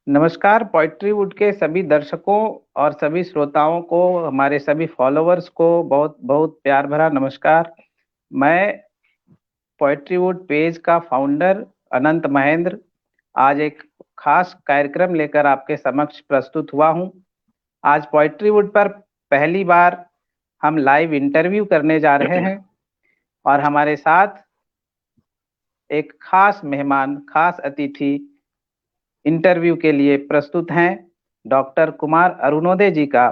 नमस्कार poetry would के सभी दर्शकों और सभी श्रोताओं को, हमारे सभी फॉलोअर्स को बहुत बहुत प्यार भरा नमस्कार। मैं पोइट्री वुड पेज का फाउंडर अनंत महेंद्र आज एक खास कार्यक्रम लेकर आपके समक्ष प्रस्तुत हुआ हूं। आज पोइट्री वुड पर पहली बार हम लाइव इंटरव्यू करने जा रहे हैं और हमारे साथ एक खास मेहमान, खास अतिथि इंटरव्यू के लिए प्रस्तुत हैं। डॉक्टर कुमार अरुणोदय जी का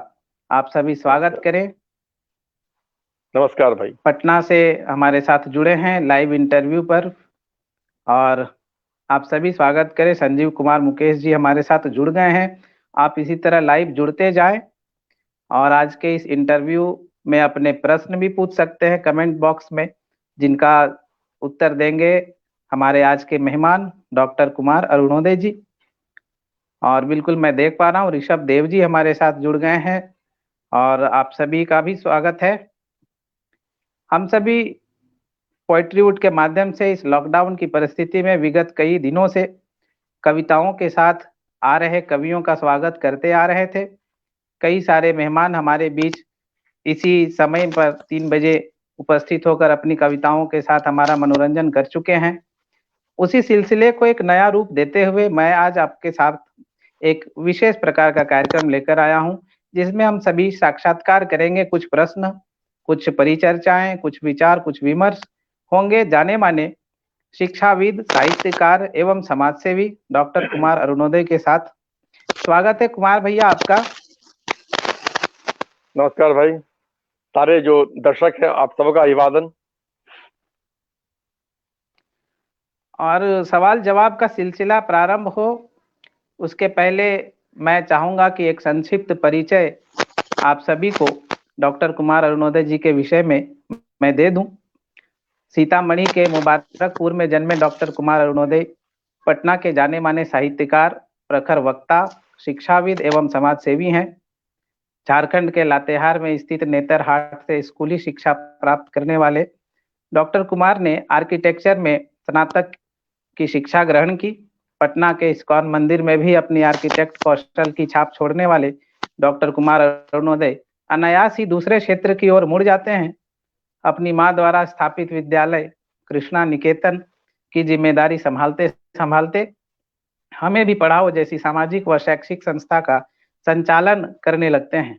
आप सभी स्वागत करें। नमस्कार भाई। पटना से हमारे साथ जुड़े हैं लाइव इंटरव्यू पर और आप सभी स्वागत करें। संजीव कुमार मुकेश जी हमारे साथ जुड़ गए हैं। आप इसी तरह लाइव जुड़ते जाएं और आज के इस इंटरव्यू में अपने प्रश्न भी पूछ सकते हैं कमेंट बॉक्स में, जिनका उत्तर देंगे हमारे आज के मेहमान डॉक्टर कुमार अरुणोदय जी। और बिल्कुल मैं देख पा रहा हूँ ऋषभ देव जी हमारे साथ जुड़ गए हैं और आप सभी का भी स्वागत है। हम सभी पोइट्री वुड के माध्यम से इस लॉकडाउन की परिस्थिति में विगत कई दिनों से कविताओं के साथ आ रहे कवियों का स्वागत करते आ रहे थे। कई सारे मेहमान हमारे बीच इसी समय पर 3 बजे उपस्थित होकर अपनी कविताओं के साथ हमारा मनोरंजन कर चुके हैं। उसी सिलसिले को एक नया रूप देते हुए मैं आज आपके साथ एक विशेष प्रकार का कार्यक्रम लेकर आया हूं, जिसमें हम सभी साक्षात्कार करेंगे। कुछ प्रश्न, कुछ परिचर्चाएं, कुछ विचार, कुछ विमर्श होंगे जाने माने शिक्षाविद, साहित्यकार एवं समाजसेवी डॉक्टर कुमार अरुणोदय के साथ। स्वागत है कुमार भैया आपका। नमस्कार भाई। सारे जो दर्शक हैं आप सबका अभिवादन। और सवाल जवाब का सिलसिला प्रारंभ हो उसके पहले मैं चाहूंगा कि एक संक्षिप्त परिचय आप सभी को डॉक्टर कुमार अरुणोदय जी के विषय में मैं दे दूं। सीतामढ़ी के मुबारकपुर में जन्मे डॉक्टर कुमार अरुणोदय पटना के जाने माने साहित्यकार, प्रखर वक्ता, शिक्षाविद एवं समाजसेवी हैं। झारखंड के लातेहार में स्थित नेतरहाट से स्कूली शिक्षा प्राप्त करने वाले डॉक्टर कुमार ने आर्किटेक्चर में स्नातक की शिक्षा ग्रहण की। पटना के इस्कॉन मंदिर में भी अपनी आर्किटेक्ट कौशल की छाप छोड़ने वाले डॉक्टर कुमार अरुणोदय अनायास ही दूसरे क्षेत्र की ओर मुड़ जाते हैं। अपनी मां द्वारा स्थापित विद्यालय कृष्णा निकेतन की जिम्मेदारी संभालते संभालते हमें भी पढ़ाओ जैसी सामाजिक व शैक्षिक संस्था का संचालन करने लगते हैं।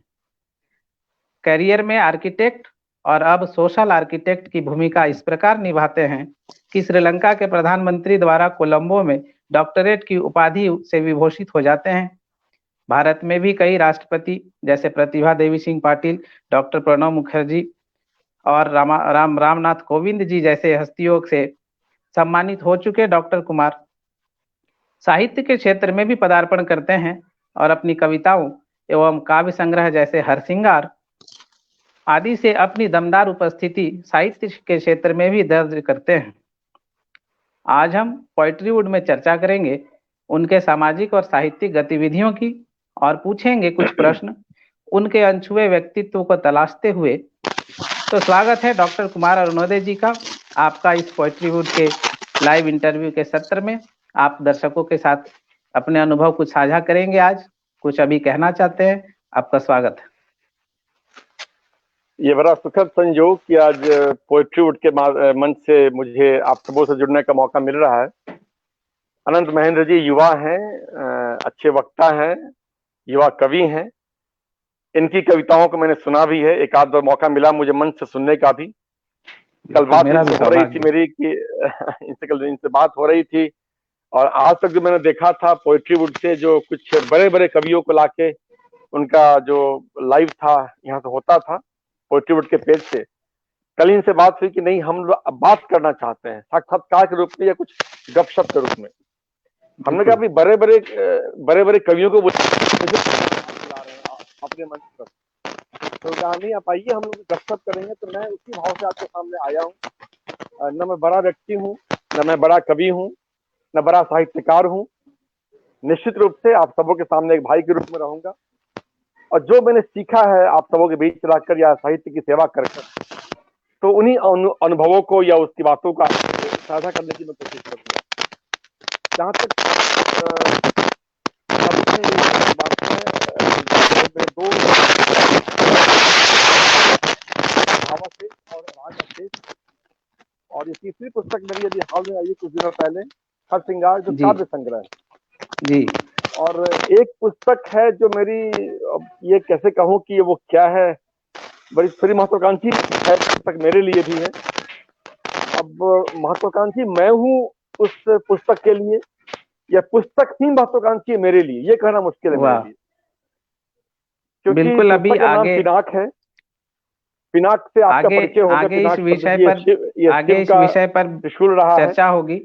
करियर में आर्किटेक्ट और अब सोशल आर्किटेक्ट की भूमिका इस प्रकार निभाते हैं कि श्रीलंका के प्रधानमंत्री द्वारा कोलंबो में डॉक्टरेट की उपाधि से विभूषित हो जाते हैं। भारत में भी कई राष्ट्रपति जैसे प्रतिभा देवी सिंह पाटिल, डॉक्टर प्रणब मुखर्जी और रामनाथ कोविंद जी जैसे हस्तियों से सम्मानित हो चुके डॉक्टर कुमार साहित्य के क्षेत्र में भी पदार्पण करते हैं और अपनी कविताओं एवं काव्य संग्रह जैसे हरसिंगार आदि से अपनी दमदार उपस्थिति साहित्य के क्षेत्र में भी दर्ज करते हैं। आज हम पोइट्री वुड में चर्चा करेंगे उनके सामाजिक और साहित्यिक गतिविधियों की और पूछेंगे कुछ प्रश्न उनके अनछुए व्यक्तित्व को तलाशते हुए। तो स्वागत है डॉक्टर कुमार अरुणोदय जी का आपका इस पोइट्री वुड के लाइव इंटरव्यू के सत्र में। आप दर्शकों के साथ अपने अनुभव कुछ साझा करेंगे, आज कुछ अभी कहना चाहते हैं, आपका स्वागत है। ये बड़ा सुखद संयोग कि आज पोइट्री वुड के मंच से मुझे आप सबों से जुड़ने का मौका मिल रहा है। अनंत महेंद्र जी युवा हैं, अच्छे वक्ता हैं, युवा कवि हैं। इनकी कविताओं को मैंने सुना भी है, एक आध बार मौका मिला मुझे मंच से सुनने का भी। कल बात हो रही थी मेरी कि इनसे बात हो रही थी और आज तक जो मैंने देखा था पोइट्री वुड से जो कुछ बड़े बड़े कवियों को लाके उनका जो लाइव था यहाँ से होता था पोइट्री वुड के पेज से, कल इनसे बात हुई कि नहीं हम लोग बात करना चाहते हैं साक्षात्कार के रूप में या कुछ गपशप के रूप में। हमने कहा बड़े बड़े कवियों को अपने मंच पर, तो कहा नहीं आप आइए हम लोग गपशप करेंगे। तो मैं उसी भाव से आपके सामने आया हूँ। न मैं बड़ा व्यक्ति हूँ, न मैं बड़ा कवि हूँ, न बड़ा साहित्यकार हूँ। निश्चित रूप से आप सबों के सामने एक भाई के रूप में रहूंगा और जो मैंने सीखा है आप सबों के बीच रहकर या साहित्य की सेवा कर तो उन्हीं अनुभवों को या उसकी बातों का साझा करने की मैं कोशिश करूंगा। जहां तक यही बात है। मेरे दो भावा थे और राजा थे, और ये तीसरी पुस्तक मेरी अभी हाल में आई है कुछ दिनों पहले, हर श्रृंगार, जो जी काव्य संग्रह है। जी और एक पुस्तक है जो मेरी, अब ये कैसे कहूँ कि ये वो क्या है, बड़ी थोड़ी महत्वाकांक्षी है पुस्तक मेरे लिए भी है। अब महत्वाकांक्षी मैं हूँ उस पुस्तक के लिए, या पुस्तक ही महत्वाकांक्षी है मेरे लिए, ये कहना मुश्किल है मेरे वाह, लिए, क्योंकि बिल्कुल। अभी पुस्तक का नाम आगे पिनाक है। पिनाक से आपका आगे परिचय होगा। आगे इस पिनाक शब्द विषय पर ये आगे शिव इस का विषय पर त्रिशूल रहा है। चर्चा होगी,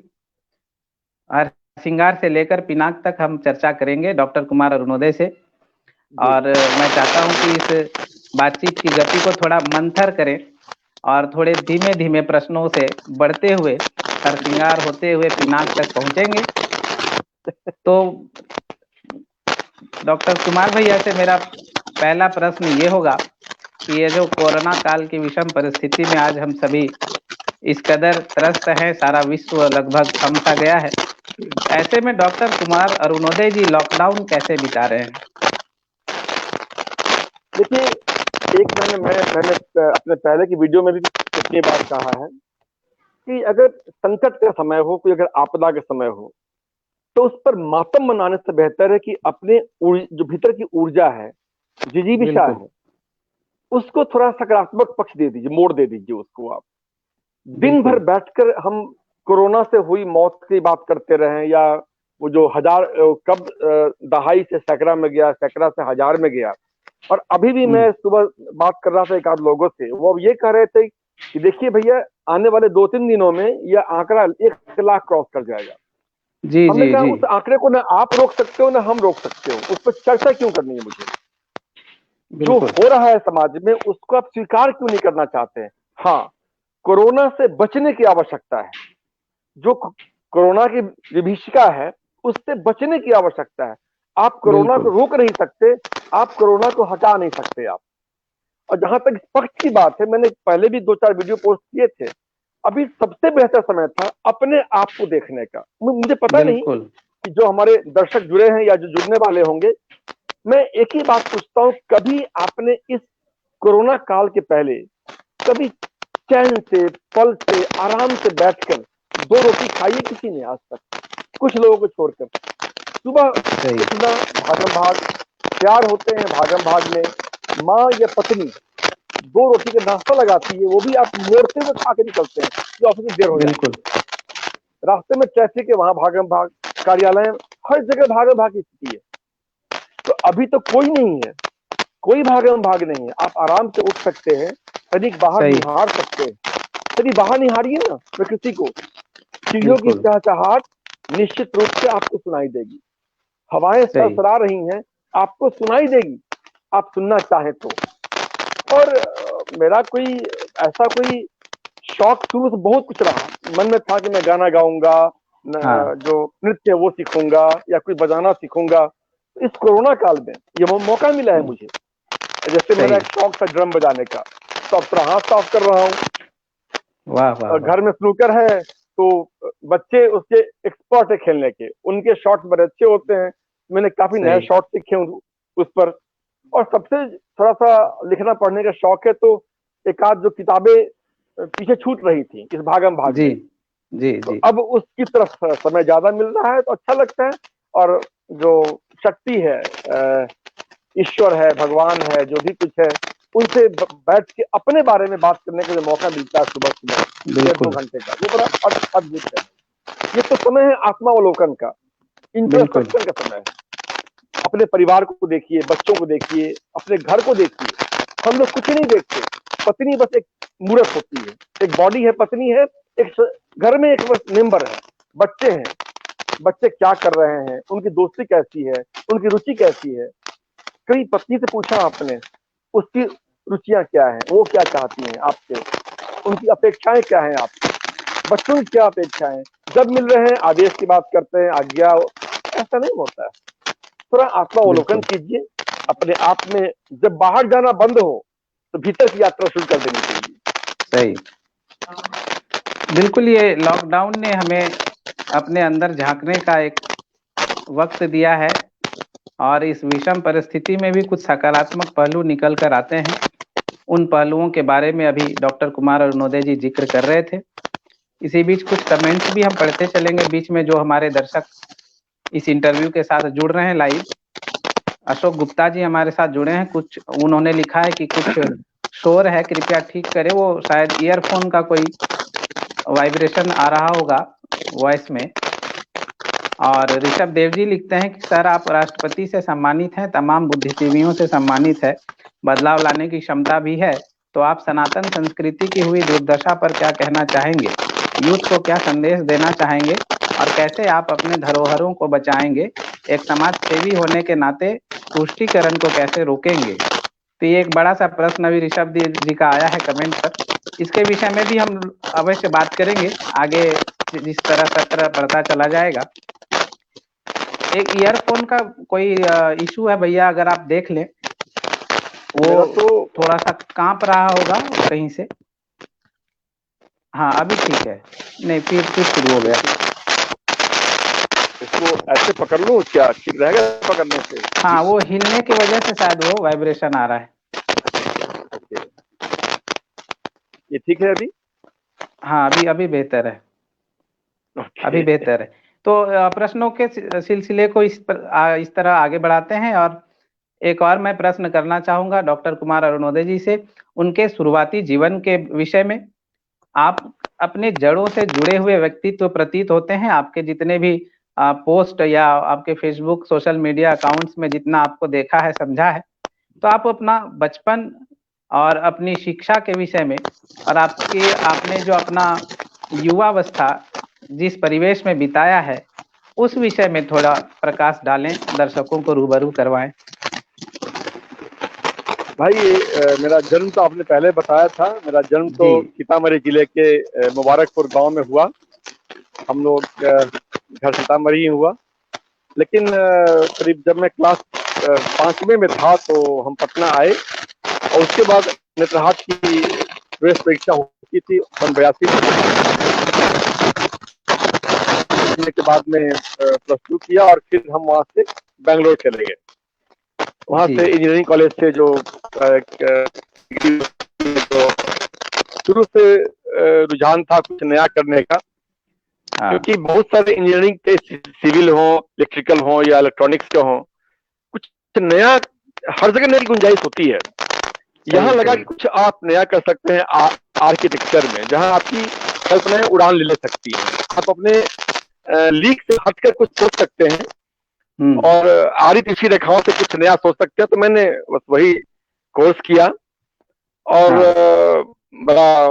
और श्रृंगार से लेकर पिनाक तक हम चर्चा करेंगे डॉक्टर कुमार अरुणोदय से। जी और मैं चाहता हूं कि इस बातचीत की गति को थोड़ा मंथर करें, और थोड़े धीमे धीमे प्रश्नों से बढ़ते हुए हरसिंगार होते हुए पिनाक तक पहुंचेंगे। तो डॉक्टर कुमार भैया से मेरा पहला प्रश्न ये होगा कि ये जो कोरोना काल की विषम परिस्थिति में आज हम सभी इस कदर त्रस्त हैं, सारा विश्व लगभग थम सा गया है, ऐसे में डॉक्टर कुमार अरुणोदय जी लॉकडाउन कैसे बिता रहे हैं? देखिए, एक मैंने अपने पहले की वीडियो में भी इतनी बात कहा है कि अगर संकट का समय हो, कोई अगर आपदा का समय हो, तो उस पर मातम मनाने से बेहतर है कि अपने जो भीतर की ऊर्जा है, जिजीविषा बिल्कुल है, उसको थोड़ा सकारात्मक पक्ष दे दीजिए, मोड़ दे दीजिए उसको। आप दिन भर बिल्कुल। बैठकर हम कोरोना से हुई मौत की बात करते रहे, या वो जो हजार कब दहाई से सैकड़ा में गया, सैकड़ा से हजार में गया। और अभी भी मैं सुबह बात कर रहा था एक आध लोगों से, वो अब ये कह रहे थे कि देखिए भैया, आने वाले 2-3 दिनों में यह आंकड़ा 1 लाख क्रॉस कर जाएगा। जी हमने जी कहा जी उस आंकड़े को ना आप रोक सकते हो ना हम रोक सकते हो, उस पर चर्चा क्यों करनी है मुझे? जो बिल्कुल हो रहा है समाज में उसको आप स्वीकार क्यों नहीं करना चाहते हैं? हाँ, कोरोना से बचने की आवश्यकता है। जो कोरोना की विभीषिका है उससे बचने की आवश्यकता है। आप कोरोना को बिल्कुल। रोक नहीं सकते, आप कोरोना को हटा नहीं सकते आप। और जहां तक पक्ष की बात है, मैंने पहले भी 2-4 वीडियो पोस्ट किए थे। अभी सबसे बेहतर समय था अपने आप को देखने का। मुझे पता नहीं बिल्कुल कि जो हमारे दर्शक जुड़े हैं या जो जुड़ने वाले होंगे, मैं एक ही बात पूछता हूं, कभी आपने इस कोरोना काल के पहले कभी चैन से, पल से, आराम से बैठकर 2 रोटी खाई है किसी ने आज तक? कुछ लोगों को छोड़कर। सुबह सही। उठना, भागम भाग, तैयार होते हैं भागम भाग में, माँ या पत्नी 2 रोटी का नाश्ता लगाती है, वो भी आप मोड़ते हुए खा के निकलते हैं कि ऑफिस में देर हो जाएगी। बिल्कुल रास्ते में ट्रैफिक है, वहां भागम भाग, कार्यालय, हर जगह भागम भाग की स्थिति है। तो अभी तो कोई नहीं है, कोई भागम भाग नहीं है। आप आराम से उठ सकते हैं, कहीं बाहर सही। निहार सकते हैं। कभी बाहर निहारिए ना प्रकृति को, चिड़ियों की बिल्कुल चहचहाट निश्चित रूप से आपको सुनाई देगी। हवाएं सही। सरसरा रही हैं, आपको सुनाई देगी, आप सुनना चाहें तो। और मेरा कोई ऐसा कोई शौक शुरू से बहुत कुछ रहा, मन में था कि मैं गाना गाऊंगा, हाँ जो नृत्य है वो सीखूंगा या कोई बजाना सीखूंगा। इस कोरोना काल में ये मौका मिला है मुझे। जैसे मेरा सही। एक शौक था ड्रम बजाने का, तो अब थोड़ा हाथ साफ कर रहा हूँ। वाह वाह और वाह। घर में स्नूकर है, तो बच्चे उसके एक्सपर्ट है खेलने के, उनके शॉट्स बड़े अच्छे होते हैं। मैंने काफी नए सही। शॉट सीखे उस पर। और सबसे थोड़ा सा लिखना पढ़ने का शौक है, तो एक आध जो किताबें पीछे छूट रही थी इस भागम भाग जी में, जी तो जी अब उसकी तरफ समय ज्यादा मिल रहा है, तो अच्छा लगता है। और जो शक्ति है, ईश्वर है, भगवान है, जो भी कुछ है, उनसे बैठ के अपने बारे में बात करने का जो मौका मिलता है सुबह सुबह 1-2 बिल्कुल घंटे का, वो बड़ा अद्भुत है। ये तो समय है आत्मावलोकन का, बिल्कुल। इंट्रोस्पेक्शन का समय है। अपने परिवार को देखिए, बच्चों को देखिए, अपने घर को देखिए। हम लोग कुछ नहीं देखते, पत्नी बस एक मूर्त होती है, एक बॉडी है, पत्नी है, एक घर में एक बस मेंबर है, बच्चे हैं। बच्चे क्या कर रहे हैं, उनकी दोस्ती कैसी है, उनकी रुचि कैसी है। कई पत्नी से पूछा आपने, उसकी रुचियां क्या हैं, वो क्या चाहती हैं आपसे, उनकी अपेक्षाएं क्या हैं आपसे, बच्चों की क्या अपेक्षाएं। जब मिल रहे हैं आदेश की बात करते हैं, आज्ञा, ऐसा नहीं होता है। थोड़ा आत्मावलोकन बिल्कुल कीजिए अपने आप में। जब बाहर जाना बंद हो तो भीतर की यात्रा शुरू कर देनी चाहिए। सही। बिल्कुल, ये लॉकडाउन ने हमें अपने अंदर झांकने का एक वक्त दिया है, और इस विषम परिस्थिति में भी कुछ सकारात्मक पहलू निकल कर आते हैं। उन पहलुओं के बारे में अभी डॉक्टर कुमार अरुणोदय जी जिक्र कर रहे थे। इसी बीच कुछ कमेंट्स भी हम पढ़ते चलेंगे बीच में, जो हमारे दर्शक इस इंटरव्यू के साथ जुड़ रहे हैं लाइव। अशोक गुप्ता जी हमारे साथ जुड़े हैं। कुछ उन्होंने लिखा है कि कुछ शोर है, कृपया ठीक करें। वो शायद ईयरफोन का कोई वाइब्रेशन आ रहा होगा वॉइस में। और ऋषभ देव जी लिखते हैं कि सर आप राष्ट्रपति से सम्मानित हैं, तमाम बुद्धिजीवियों से सम्मानित है, बदलाव लाने की क्षमता भी है, तो आप सनातन संस्कृति की हुई दुर्दशा पर क्या कहना चाहेंगे? यूथ को क्या संदेश देना चाहेंगे और कैसे आप अपने धरोहरों को बचाएंगे? एक समाज सेवी होने के नाते तुष्टीकरण को कैसे रोकेंगे? तो ये एक बड़ा सा प्रश्न अभी ऋषभ देव जी का आया है कमेंट पर। इसके विषय में भी हम अवश्य बात करेंगे आगे जिस तरह सत्र बढ़ता चला जाएगा। एक ईयरफोन का कोई इशू है भैया, अगर आप देख लें। वो तो थोड़ा सा कांप रहा होगा कहीं से। हाँ अभी ठीक है। नहीं फिर शुरू हो गया। इसको ऐसे पकड़ लूं क्या, ठीक रहेगा पकड़ने से? हाँ वो हिलने की वजह से शायद वो वाइब्रेशन आ रहा है। ये ठीक है अभी? हाँ अभी बेहतर है। अभी बेहतर है। तो प्रश्नों के सिलसिले को इस तरह आगे बढ़ाते हैं। और एक और मैं प्रश्न करना चाहूंगा डॉक्टर कुमार अरुणोदय जी से, उनके शुरुआती जीवन के विषय में। आप अपने जड़ों से जुड़े हुए व्यक्तित्व प्रतीत होते हैं। आपके जितने भी पोस्ट या आपके फेसबुक सोशल मीडिया अकाउंट्स में जितना आपको देखा है समझा है, तो आप अपना बचपन और अपनी शिक्षा के विषय में और आपने जो अपना युवावस्था जिस परिवेश में बिताया है उस विषय में थोड़ा प्रकाश डालें, दर्शकों को रूबरू करवाएं। भाई मेरा जन्म तो आपने पहले बताया था। मेरा जन्म तो सीतामढ़ी जिले के मुबारकपुर गांव में हुआ। हम लोग घर सीतामढ़ी ही हुआ, लेकिन करीब जब मैं क्लास 5वीं में था तो हम पटना आए और उसके बाद नेत्रहाट की प्रवेश परीक्षा होती थी सन 82 के बाद में +2 किया और फिर हम वहां से बेंगलोर चले गए। वहां से इंजीनियरिंग कॉलेज से जो शुरू से रुझान था कुछ नया करने का, क्योंकि बहुत सारे इंजीनियरिंग के सिविल हो, इलेक्ट्रिकल हो या इलेक्ट्रॉनिक्स के हो, कुछ नया हर जगह नई गुंजाइश होती है। यहाँ लगा कि कुछ आप नया कर सकते हैं आर्किटेक्चर में, जहाँ आपकी कल्पनाएं उड़ान ले सकती हैं। आप अपने लीक से हटकर कुछ सोच सकते हैं और आरी तिरछी रेखाओं से कुछ नया सोच सकते हैं। तो मैंने बस वही कोर्स किया और बड़ा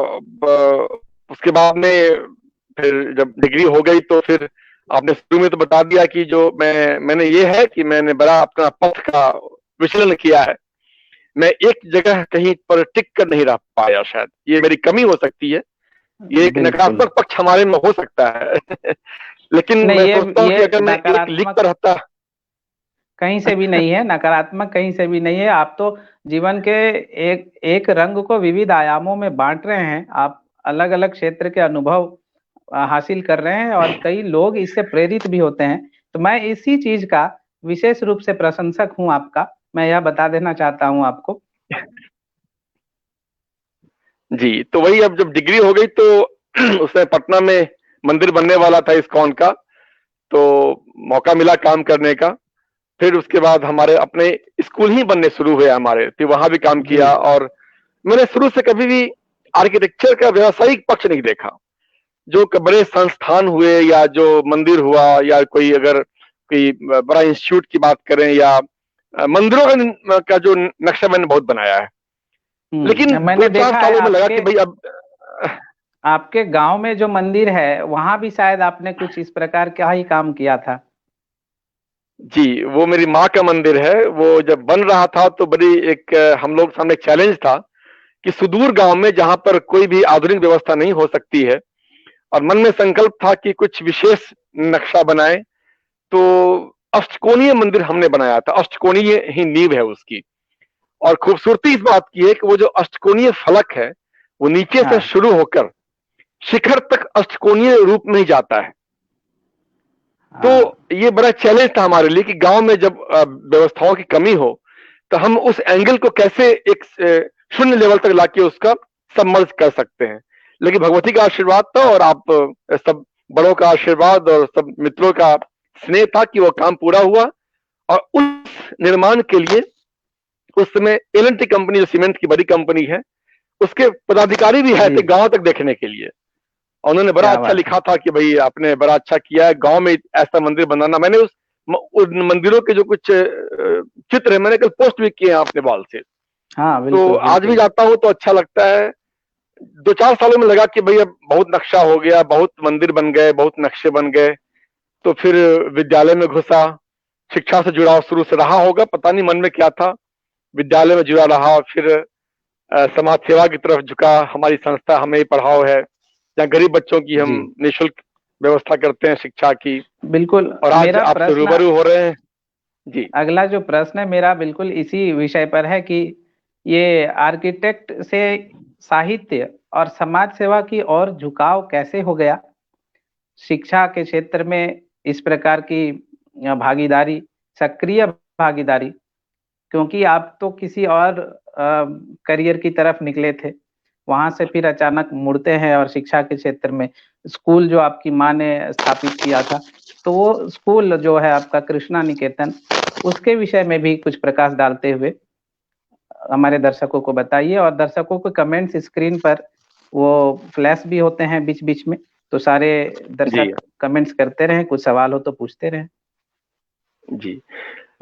उसके बाद में फिर जब डिग्री हो गई तो फिर आपने शुरू में तो बता दिया कि जो मैंने ये है कि मैंने बड़ा अपना पथ का विचलन किया है। मैं एक जगह कहीं पर टिक कर नहीं रह पाया। शायद ये मेरी कमी हो सकती है, ये एक नकारात्मक पक्ष हमारे में हो सकता है लेकिन मैं सोचता हूँ कि अगर मैं एक लिख पर रहता। कहीं से भी नहीं है नकारात्मक, कहीं से भी नहीं है। आप तो जीवन के एक रंग को विविध आयामों में बांट रहे हैं। आप अलग अलग क्षेत्र के अनुभव हासिल कर रहे हैं और कई लोग इससे प्रेरित भी होते हैं। तो मैं इसी चीज का विशेष रूप से प्रशंसक हूं आपका, मैं यह बता देना चाहता हूं आपको। जी, तो वही अब जब डिग्री हो गई तो उसमें पटना में मंदिर बनने वाला था इस्कॉन का, तो मौका मिला काम करने का। फिर उसके बाद हमारे अपने स्कूल ही बनने शुरू हुए हमारे, फिर वहां भी काम किया। और मैंने शुरू से कभी भी आर्किटेक्चर का व्यावसायिक पक्ष नहीं देखा। जो बड़े संस्थान हुए या जो मंदिर हुआ या कोई अगर कोई बड़ा इंस्टीट्यूट की बात करें या मंदिरों का जो नक्शा मैंने बहुत बनाया है, लेकिन मैंने 2-4 सालों में लगा कि भाई अब आपके गांव में जो मंदिर है वहां भी शायद आपने कुछ इस प्रकार का ही काम किया था। जी, वो मेरी माँ का मंदिर है। वो जब बन रहा था तो बड़ी एक हम लोग सामने चैलेंज था कि सुदूर गांव में जहां पर कोई भी आधुनिक व्यवस्था नहीं हो सकती है, और मन में संकल्प था कि कुछ विशेष नक्शा बनाए। तो अष्टकोणीय मंदिर हमने बनाया था। अष्टकोणीय ही नींव है उसकी। और खूबसूरती इस बात की है कि वो जो अष्टकोणीय फलक है वो नीचे से शुरू होकर शिखर तक अष्टकोणीय रूप में ही जाता है। तो हाँ ये बड़ा चैलेंज था हमारे लिए कि गांव में जब व्यवस्थाओं की कमी हो तो हम उस एंगल को कैसे एक शून्य लेवल तक लाके उसका सबमर्ज कर सकते हैं। लेकिन भगवती का आशीर्वाद था और आप सब बड़ों का आशीर्वाद और सब मित्रों का स्नेह था कि वो काम पूरा हुआ। और उस निर्माण के लिए उस समय एल&टी कंपनी जो सीमेंट की बड़ी कंपनी है उसके पदाधिकारी भी आए जी, थे गांव तक देखने के लिए। और उन्होंने बड़ा क्या अच्छा बात है। लिखा था कि भाई आपने बड़ा अच्छा किया है गांव में ऐसा मंदिर बनाना। मैंने उन मंदिरों के जो कुछ चित्र है मैंने कल पोस्ट भी किए हैं अपने वॉल से। हाँ तो बिल्कुल आज भी बिल्कुल। जाता हूँ तो अच्छा लगता है। 2-4 सालों में लगा कि भाई अब बहुत नक्शा हो गया, बहुत मंदिर बन गए, बहुत नक्शे बन गए। तो फिर विद्यालय में घुसा, शिक्षा से जुड़ाव शुरू से रहा होगा, पता नहीं मन में क्या था। विद्यालय में जुड़ा रहा, फिर समाज सेवा की तरफ झुका। हमारी संस्था हमें ही पढ़ाओ है, जहाँ गरीब बच्चों की हम जी निःशुल्क व्यवस्था करते हैं शिक्षा की। बिल्कुल। और आज मेरा आपसे प्रश्न, रूबरू हो रहे हैं। जी अगला जो प्रश्न है मेरा बिल्कुल इसी विषय पर है कि ये आर्किटेक्ट से साहित्य और समाज सेवा की ओर झुकाव कैसे हो गया, शिक्षा के क्षेत्र में इस प्रकार की भागीदारी, सक्रिय भागीदारी, क्योंकि आप तो किसी और करियर की तरफ निकले थे, वहां से फिर अचानक मुड़ते हैं और शिक्षा के क्षेत्र में स्कूल जो आपकी माँ ने स्थापित किया था, तो वो स्कूल जो है आपका कृष्णा निकेतन, उसके विषय में भी कुछ प्रकाश डालते हुए हमारे दर्शकों को बताइए। और दर्शकों को कमेंट्स स्क्रीन पर वो फ्लैश भी होते हैं बीच बीच में, तो सारे जी दर्शक कमेंट्स करते रहें, कुछ सवाल हो तो पूछते रहें। जी।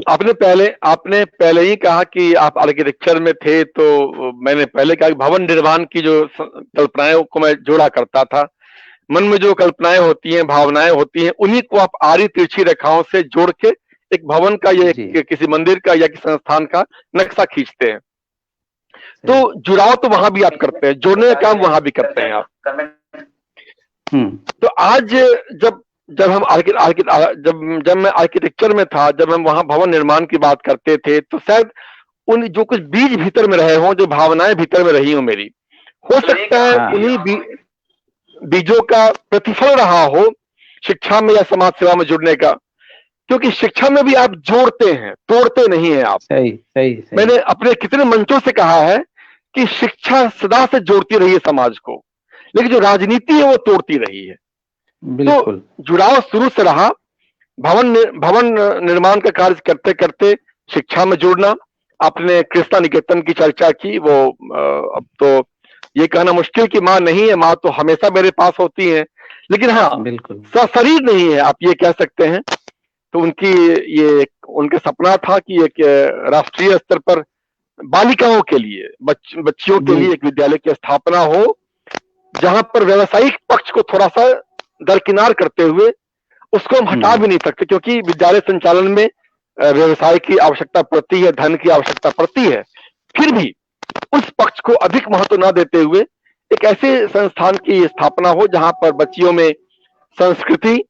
आपने पहले ही कहा कि आप आर्किटेक्चर में थे, तो मैंने पहले कहा कि भवन निर्माण की जो कल्पनाओं को मैं जोड़ा करता था। मन में जो कल्पनाएं होती हैं, भावनाएं होती हैं, उन्हीं को आप आड़ी तिरछी रेखाओं से जोड़ के एक भवन का या जी किसी मंदिर का या किसी संस्थान का नक्शा खींचते हैं। तो सही। जुड़ाव तो वहां भी आप करते हैं, जोड़ने का काम वहां भी करते हैं आप। हम्म। तो आज जब जब हम आर्कि, आर्कि, जब जब मैं आर्किटेक्चर में था, जब हम वहां भवन निर्माण की बात करते थे, तो शायद उन जो कुछ बीज भीतर में रहे हों, जो भावनाएं भीतर में रही हो मेरी, हो सकता है हाँ उन्हीं बीजों का प्रतिफल रहा हो शिक्षा में या समाज सेवा में जुड़ने का। क्योंकि शिक्षा में भी आप जोड़ते हैं, तोड़ते नहीं हैं आप। सही सही सही। मैंने अपने कितने मंचों से कहा है कि शिक्षा सदा से जोड़ती रही है समाज को, लेकिन जो राजनीति है वो तोड़ती रही है। तो बिल्कुल। जुड़ाव शुरू से रहा। भवन निर्माण का कार्य करते करते शिक्षा में जुड़ना। आपने कृष्णा निकेतन की चर्चा की, वो अब तो ये कहना मुश्किल कि माँ नहीं है, माँ तो हमेशा मेरे पास होती है। लेकिन हाँ, बिल्कुल। सशरीर नहीं है, आप ये कह सकते हैं। तो ये उनका सपना था कि एक राष्ट्रीय स्तर पर बालिकाओं के लिए, बच्चियों के जी। लिए एक विद्यालय की स्थापना हो, जहां पर व्यवसायिक पक्ष को थोड़ा सा दरकिनार करते हुए, उसको हम हटा भी नहीं सकते, क्योंकि विद्यालय संचालन में व्यवसाय की आवश्यकता पड़ती है, धन की आवश्यकता पड़ती है। फिर भी उस पक्ष को अधिक महत्व न देते हुए एक ऐसे संस्थान की स्थापना हो जहां पर बच्चियों में संस्कृति,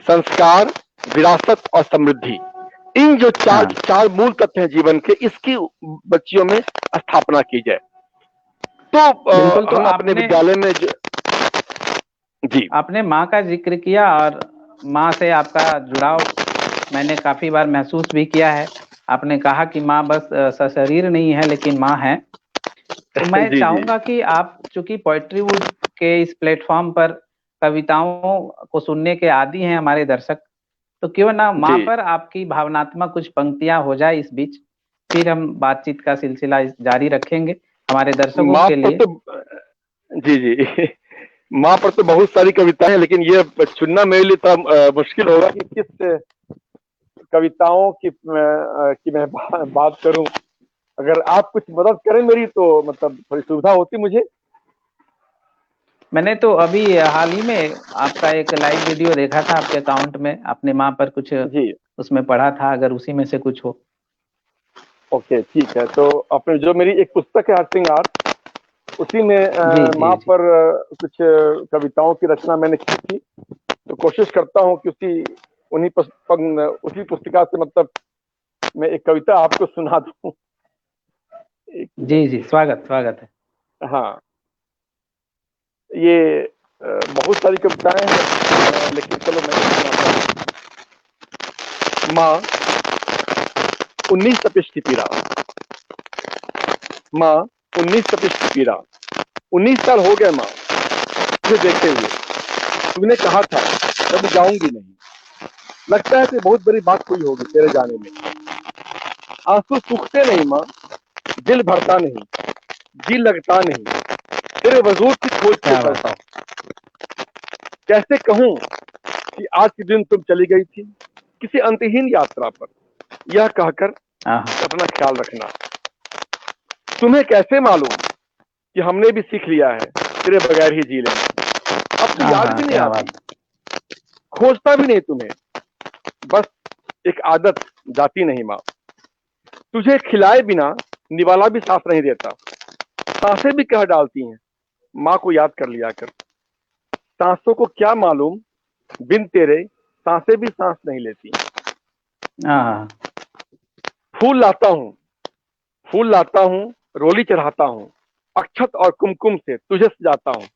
संस्कार, विरासत और समृद्धि, इन जो चार हाँ चार मूल तत्व हैं जीवन के, इसकी बच्चियों में स्थापना की जाए। तो बिल्कुल। तो हम अपने आपने विद्यालय में जी आपने माँ का जिक्र किया, और माँ से आपका जुड़ाव मैंने काफी बार महसूस भी किया है। आपने कहा कि माँ बस सशरीर नहीं है लेकिन माँ है। तो मैं जी जी चाहूंगा कि आप चूंकि पोएट्री वुड के इस प्लेटफॉर्म पर कविताओं को सुनने के आदी हैं हमारे दर्शक, तो क्यों ना माँ जी। पर आपकी भावनात्मक कुछ पंक्तियां हो जाए इस बीच, फिर हम बातचीत का सिलसिला जारी रखेंगे हमारे दर्शकों माँ के पर लिए। तो जी जी माँ पर तो बहुत सारी कविताएं हैं, लेकिन ये चुनना मेरे लिए थोड़ा मुश्किल होगा कि किस कविताओं की मैं बात करूं। अगर आप कुछ मदद करें मेरी, तो मतलब थोड़ी सुविधा होती मुझे। मैंने तो अभी हाल ही में आपका एक लाइव वीडियो देखा था आपके अकाउंट में, अपने माँ पर कुछ जी उसमें पढ़ा था, अगर उसी में से कुछ हो। ओके, ठीक है। तो अपने जो मेरी एक पुस्तक है हरसिंगार, उसी में जी जी माँ जी। पर कुछ कविताओं की रचना मैंने की थी। तो कोशिश करता हूँ कि उसी पुस्तिका से मतलब मैं एक कविता आपको सुना दूं। एक जी मिनट। जी, स्वागत स्वागत है। हाँ, ये बहुत सारी कविताएं हैं, लेकिन चलो मैं सुनाता हूँ। माँ 19 तपिश की पीड़ा, माँ 19 तपिश की पीड़ा। 19 साल हो गए माँ तुझे देखे हुए। तुमने कहा था मैं जाऊंगी नहीं, लगता है कि बहुत बड़ी बात हुई होगी तेरे जाने में। आंसू सूखते नहीं माँ, दिल भरता नहीं, जी लगता नहीं, तेरे वजूद की खोज से क्या बात चलता है। हूँ। कैसे कहूँ कि आज के दिन तुम चली गई थी किसी अंतहीन यात्रा पर, यह कहकर हाँ अपना ख्याल रखना। तुम्हें कैसे मालूम कि हमने भी सीख लिया है तेरे बगैर ही जी लेना। अब तो याद भी नहीं क्या आती, बात। खोजता भी नहीं तुम्हें, बस एक आदत जाती नहीं माँ। तुझे खिलाए बिना निवाला भी सांस नहीं देता, सांसें भी कह डालती हैं माँ को याद कर लिया कर। सांसों को क्या मालूम बिन तेरे सांसें भी सांस नहीं लेती। हाँ फूल लाता हूँ, फूल लाता हूँ, रोली चढ़ाता हूँ, अक्षत और कुमकुम से तुझे सजाता हूँ।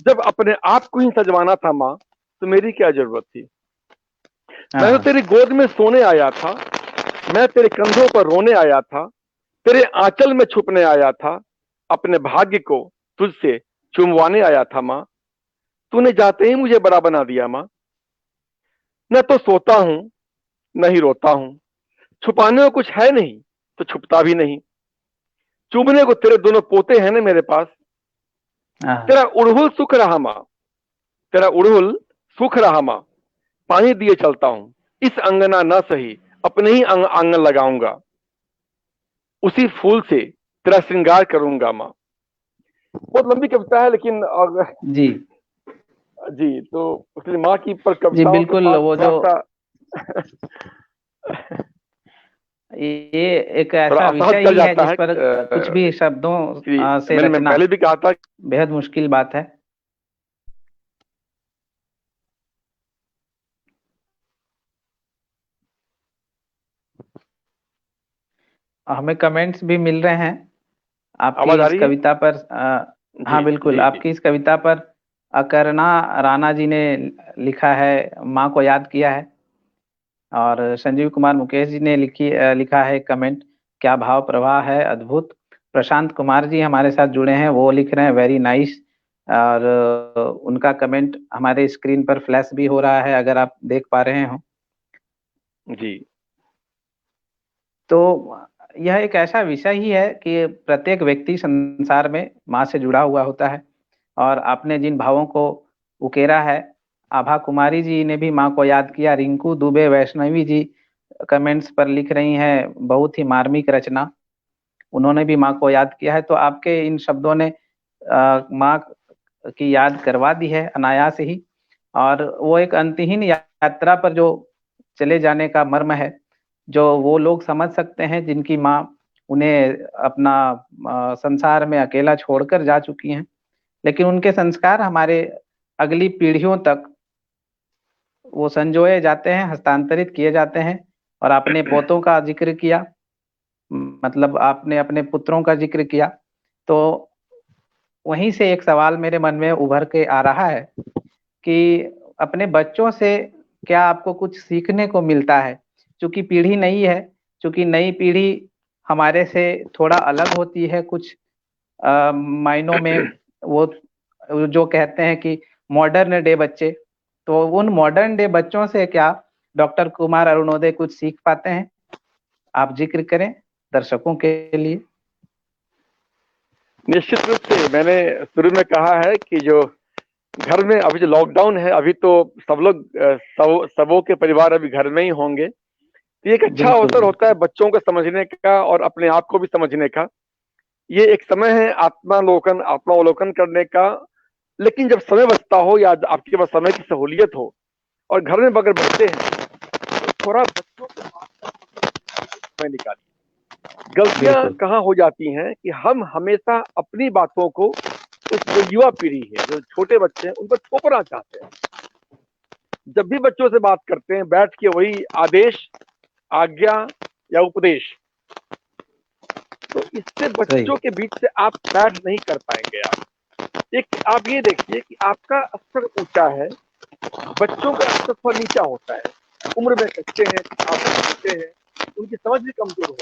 जब अपने आप को ही सजवाना था माँ तो मेरी क्या जरूरत थी। मैं तो हाँ तेरी गोद में सोने आया था, मैं तेरे कंधों पर रोने आया था, तेरे आंचल में छुपने आया था, अपने भाग्य को तुझसे चुमवाने आया था माँ। तूने जाते ही मुझे बड़ा बना दिया माँ। न तो सोता हूँ न ही रोता हूँ, छुपाने को कुछ है नहीं तो छुपता भी नहीं। चुभने को तेरे दोनों पोते हैं ना मेरे पास। हाँ। तेरा उड़हुल सुख रहा माँ, तेरा उड़हुल सुख रहा माँ, पानी दिए चलता हूँ। इस अंगना न सही अपने ही आंगन लगाऊंगा, उसी फूल से तेरा श्रृंगार करूंगा माँ। बहुत लंबी कविता है लेकिन जी जी, तो उसने माँ की पर जी कविताओं के बिल्कुल। साथ वो थोड़ा जो सा ये एक थोड़ा ऐसा असहज विषय कर ही है जाता जिस है पर कुछ भी शब्दों कि से मैं रचना पहले भी कहा था। बेहद मुश्किल बात है। हमें कमेंट्स भी मिल रहे हैं आपकी आवाज आ इस रही है? कविता पर। जी हाँ बिल्कुल, जी जी। आपकी इस कविता पर अकरना राणा जी ने लिखा है, माँ को याद किया है। और संजीव कुमार मुकेश जी ने लिखा है कमेंट, क्या भाव प्रवाह है, अद्भुत। प्रशांत कुमार जी हमारे साथ जुड़े हैं, वो लिख रहे हैं वेरी नाइस। और उनका कमेंट हमारे स्क्रीन पर फ्लैश भी हो रहा है, अगर आप देख पा रहे हो। जी तो यह एक ऐसा विषय ही है कि प्रत्येक व्यक्ति संसार में माँ से जुड़ा हुआ होता है। और आपने जिन भावों को उकेरा है, आभा कुमारी जी ने भी माँ को याद किया। रिंकू दुबे वैष्णवी जी कमेंट्स पर लिख रही हैं, बहुत ही मार्मिक रचना। उन्होंने भी माँ को याद किया है। तो आपके इन शब्दों ने माँ की याद करवा दी है अनायास ही। और वो एक अंतहीन यात्रा पर जो चले जाने का मर्म है, जो वो लोग समझ सकते हैं जिनकी माँ उन्हें अपना संसार में अकेला छोड़कर जा चुकी हैं। लेकिन उनके संस्कार हमारे अगली पीढ़ियों तक वो संजोए जाते हैं, हस्तांतरित किए जाते हैं। और आपने पोतों का जिक्र किया, मतलब आपने अपने पुत्रों का जिक्र किया। तो वहीं से एक सवाल मेरे मन में उभर के आ रहा है कि अपने बच्चों से क्या आपको कुछ सीखने को मिलता है। क्योंकि पीढ़ी नई है, क्योंकि नई पीढ़ी हमारे से थोड़ा अलग होती है कुछ मायनों में। वो जो कहते हैं कि मॉडर्न डे बच्चे, तो उन मॉडर्न डे बच्चों से क्या डॉक्टर कुमार अरुणोदय कुछ सीख पाते हैं? आप जिक्र करें दर्शकों के लिए। निश्चित रूप से मैंने शुरू में कहा है कि जो घर में अभी जो लॉकडाउन है, अभी तो सब लोग सबों के परिवार अभी घर में ही होंगे, तो ये एक अच्छा बिल्कुल अवसर होता है बिल्कुल। बच्चों को समझने का और अपने आप को भी समझने का। ये एक समय है आत्मावलोकन करने का। लेकिन जब समय बचता हो या आपके पास समय की सहूलियत हो और घर में अगर बैठते हैं तो थोड़ा बच्चों के साथ समय निकालिए। गलतियां बिल्कुल कहाँ हो जाती हैं कि हम हमेशा अपनी बातों को उस जो युवा पीढ़ी है, जो छोटे बच्चे हैं, उन पर थोपना चाहते हैं। जब भी बच्चों से बात करते हैं बैठ के वही आदेश, आज्ञा या उपदेश, तो इससे सही। बच्चों के बीच से आप बैठ नहीं कर पाएंगे। एक आप ये देखिए कि आपका स्तर ऊंचा है, बच्चों का स्तर थोड़ा नीचा होता है। उम्र में कच्चे हैं, आप कच्चे हैं, उनकी समझ भी कमजोर हो।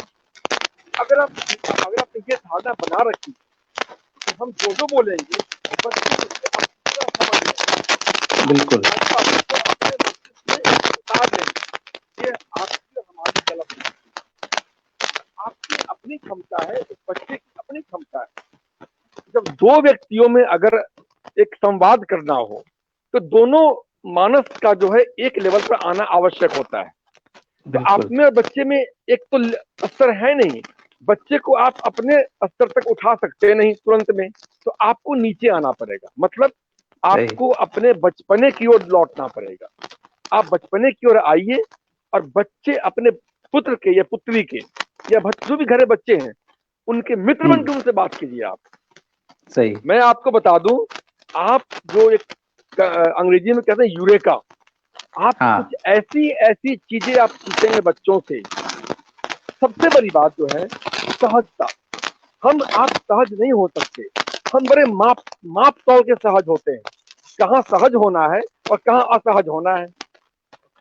अगर आपने ये धारणा बना रखी कि हम जो बोलेंगे बच्चे उसको पूरा समझ लें, बिल्कुल उसको अपने मस्तिष्क में उतार लेंगे, ये आपकी और हमारी गलत है। आपकी अपनी क्षमता है, उस बच्चे की अपनी क्षमता है। जब दो व्यक्तियों में अगर एक संवाद करना हो तो दोनों मानस का जो है एक लेवल पर आना आवश्यक होता है। तो आप बिल्कुल में और बच्चे में एक तो स्तर है नहीं, बच्चे को आप अपने स्तर तक उठा सकते नहीं तुरंत में, तो आपको नीचे आना पड़ेगा। मतलब सही आपको अपने बचपने की ओर लौटना पड़ेगा। आप बचपने की ओर आइए और बच्चे अपने पुत्र के या पुत्री के या जो भी घरे बच्चे हैं उनके मित्र बन के उनसे बात कीजिए। आप सही मैं आपको बता दूं, आप जो एक अंग्रेजी में कहते हैं यूरेका, आप हाँ कुछ ऐसी ऐसी चीजें आप सीखेंगे बच्चों से। सबसे बड़ी बात जो है सहजता। आप सहज नहीं हो सकते, हम बड़े माप तौल के सहज होते हैं। कहाँ सहज होना है और कहाँ असहज होना है,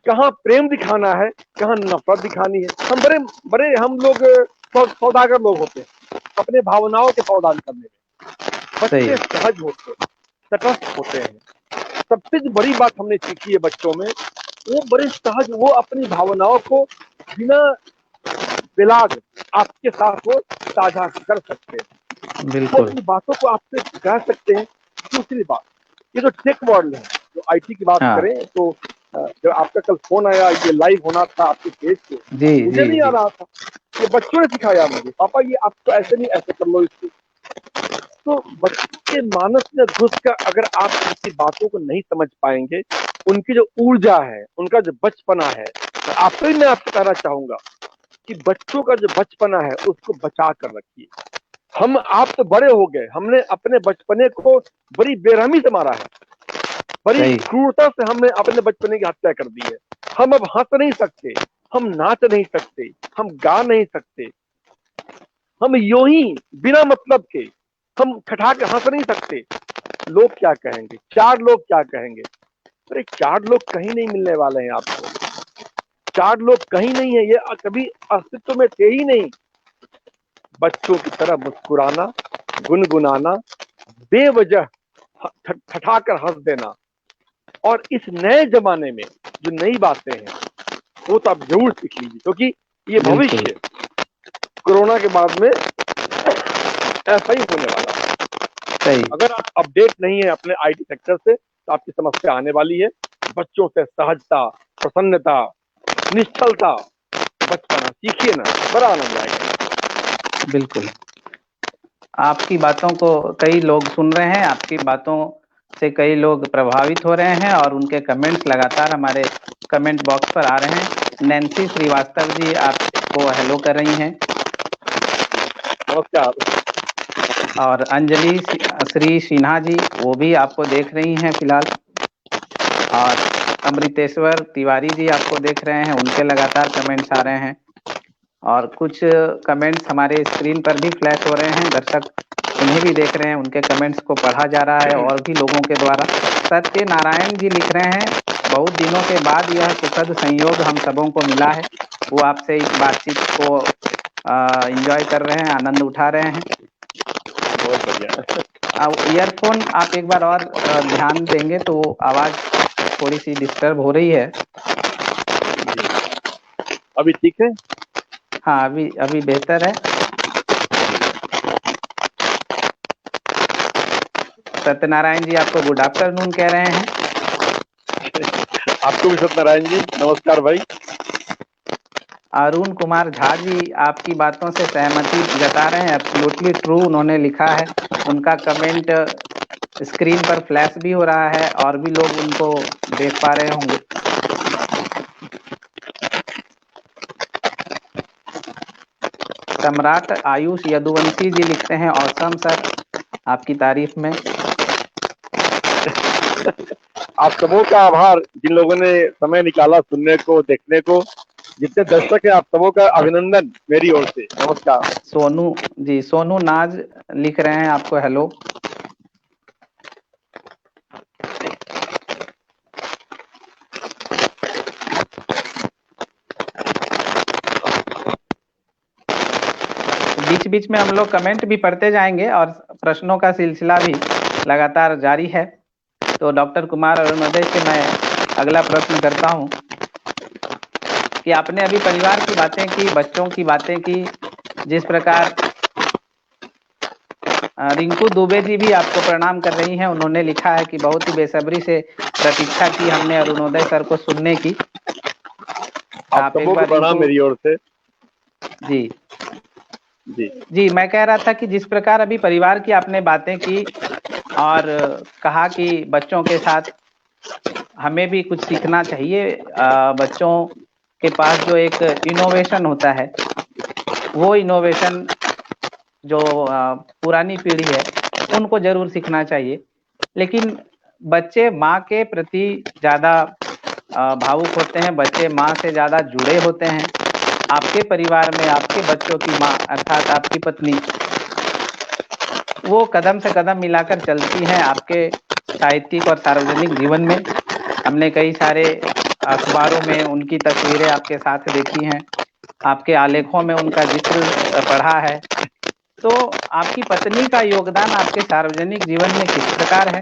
कहाँ प्रेम दिखाना है, कहाँ नफरत दिखानी है। हम बड़े बड़े हम लोग सौदागर लोग होते हैं अपने भावनाओं के सौदा करने में। सही बच्चे सहज होते हैं, तटस्थ होते हैं। सबसे जो बड़ी बात हमने सीखी है बच्चों में, वो बड़े सहज, वो अपनी भावनाओं को बिना बिलाग आपके साथ वो साझा कर सकते हैं, वो बिल्कुल अपनी बातों को आपसे कह सकते हैं। दूसरी बात, ये जो टेक वर्ल्ड है, जो आईटी की बात हाँ करें तो जब आपका कल फोन आया, ये लाइव होना था आपके पेज पे, जी मुझे जी नहीं आ जी रहा था, ये बच्चों ने सिखाया मुझे, पापा ये आपको ऐसे नहीं, ऐसे कर लो इसको। तो बच्चों के मानस में घुसकर अगर आप उनकी बातों को नहीं समझ पाएंगे, उनकी जो ऊर्जा है, उनका जो बचपना है, तो आपसे मैं आपसे कहना चाहूंगा कि बच्चों का जो बचपना है उसको बचा कर रखिए। आप तो बड़े हो गए, हमने अपने बचपने को बड़ी बेरहमी से मारा है, बड़ी सही क्रूरता से हमने अपने बचपने की हत्या कर दी है। हम अब हंस नहीं सकते, हम नाच नहीं सकते, हम गा नहीं सकते, हम यूं ही बिना मतलब के हम ठठा के हंस नहीं सकते। लोग क्या कहेंगे, चार लोग क्या कहेंगे? अरे चार लोग कहीं नहीं मिलने वाले हैं आपको, चार लोग कहीं नहीं है, ये कभी अस्तित्व में थे ही नहीं। बच्चों की तरह मुस्कुराना, गुनगुनाना, बेवजह ठठाकर हंस देना, और इस नए जमाने में जो नई बातें हैं वो तो आप जरूर सीख लीजिए, क्योंकि ये बिल्कुल भविष्य कोरोना के बाद में ऐसा ही होने वाला है। सही अगर आप अपडेट नहीं है अपने आईटी सेक्टर से तो आपकी समस्या आने वाली है। बच्चों से सहजता, प्रसन्नता, निश्चलता, बचपना सीखिए ना, बड़ा आनंद आएगा। बिल्कुल। आपकी बातों को कई लोग सुन रहे हैं, आपकी बातों से कई लोग प्रभावित हो रहे हैं और उनके कमेंट्स लगातार हमारे कमेंट बॉक्स पर आ रहे हैं। नैन्सी श्रीवास्तव जी आपको हेलो कर रही हैं नमस्कार। और अंजलि श्री सिन्हा जी वो भी आपको देख रही हैं फिलहाल, और अमृतेश्वर तिवारी जी आपको देख रहे हैं, उनके लगातार कमेंट्स आ रहे हैं और कुछ कमेंट्स हमारे स्क्रीन पर भी फ्लैश हो रहे हैं। दर्शक उन्हें भी देख रहे हैं, उनके कमेंट्स को पढ़ा जा रहा है और भी लोगों के द्वारा। सत्य नारायण जी लिख रहे हैं, बहुत दिनों के बाद यह सुखद संयोग हम सबों को मिला है। वो आपसे इस बातचीत को एंजॉय कर रहे हैं, आनंद उठा रहे हैं। बहुत बढ़िया। ईयरफोन आप एक बार और ध्यान देंगे तो आवाज थोड़ी सी डिस्टर्ब हो रही है। अभी ठीक है? हाँ अभी अभी बेहतर है। सत्यनारायण जी आपको गुड आफ्टरनून कह रहे हैं। आपको भी सत्यनारायण जी नमस्कार भाई। अरुण कुमार झा जी आपकी बातों से सहमति जता रहे हैं, एब्सोल्युटली ट्रू उन्होंने लिखा है। उनका कमेंट स्क्रीन पर फ्लैश भी हो रहा है और भी लोग उनको देख पा रहे होंगे। सम्राट आयुष यदुवंशी जी लिखते हैं ऑसम सर, आपकी तारीफ में। आप सबों का आभार, जिन लोगों ने समय निकाला सुनने को, देखने को। जितने दर्शक हैं आप सबों का अभिनंदन मेरी ओर से, नमस्कार। सोनू जी, सोनू नाज लिख रहे हैं आपको हेलो। बीच बीच में हम लोग कमेंट भी पढ़ते जाएंगे और प्रश्नों का सिलसिला भी लगातार जारी है। तो डॉक्टर कुमार अरुणोदय से मैं अगला प्रश्न करता हूँ कि आपने अभी परिवार की बातें की, बच्चों की बातें की, जिस प्रकार रिंकू दुबे जी भी आपको प्रणाम कर रही हैं। उन्होंने लिखा है कि बहुत ही बेसब्री से प्रतीक्षा की हमने अरुणोदय सर को सुनने की। आप आप एक सबों को बार प्रणाम रिंकू मेरी ओर से। जी जी जी, मैं कह रहा था कि जिस प्रकार अभी परिवार की आपने बातें की और कहा कि बच्चों के साथ हमें भी कुछ सीखना चाहिए। बच्चों के पास जो एक इनोवेशन होता है, वो इनोवेशन जो पुरानी पीढ़ी है उनको जरूर सीखना चाहिए। लेकिन बच्चे माँ के प्रति ज्यादा भावुक होते हैं, बच्चे माँ से ज्यादा जुड़े होते हैं। आपके परिवार में आपके बच्चों की माँ अर्थात आपकी पत्नी, वो कदम से कदम मिलाकर चलती हैं आपके साहित्यिक और सार्वजनिक जीवन में। हमने कई सारे अखबारों में उनकी तस्वीरें आपके साथ देखी हैं, आपके आलेखों में उनका जिक्र पढ़ा है। तो आपकी पत्नी का योगदान आपके सार्वजनिक जीवन में किस प्रकार है?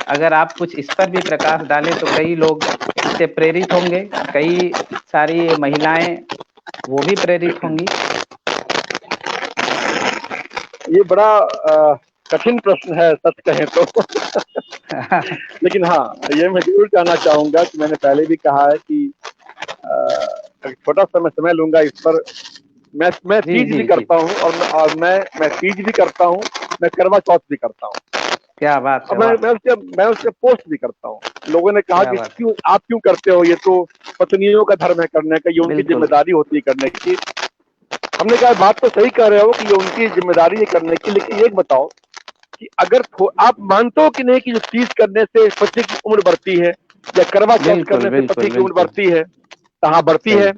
अगर आप कुछ इस पर भी प्रकाश डालें तो कई लोग इससे प्रेरित होंगे, कई सारी महिलाएं वो भी प्रेरित होंगी। ये बड़ा कठिन प्रश्न है सच कहें तो। लेकिन हाँ, ये मैं जरूर कहना चाहूंगा कि मैंने पहले भी कहा है कि छोटा सा मैं समय लूंगा इस पर। मैं जी तीज भी जी जी, करता हूँ और मैं तीज भी करता हूँ, मैं करवा चौथ भी करता हूँ, क्या बात और है, वाह, मैं उसके पोस्ट भी करता हूँ। लोगों ने कहा क्या कि बात, आप क्यों करते हो, ये तो पत्नियों का धर्म है करने का, ये उनकी बिल्कुल जिम्मेदारी होती है करने की। हमने कहा बात तो सही कह रहे हो कि ये उनकी जिम्मेदारी है करने की, लेकिन एक बताओ कि अगर आप मानते हो कि नहीं कि जो तीज करने से पति की उम्र बढ़ती है, या करवा चौथ बिल्कुल करने से पति बिल्कुल की उम्र बिल्कुल, बढ़ती है? कहाँ बढ़ती सही, है?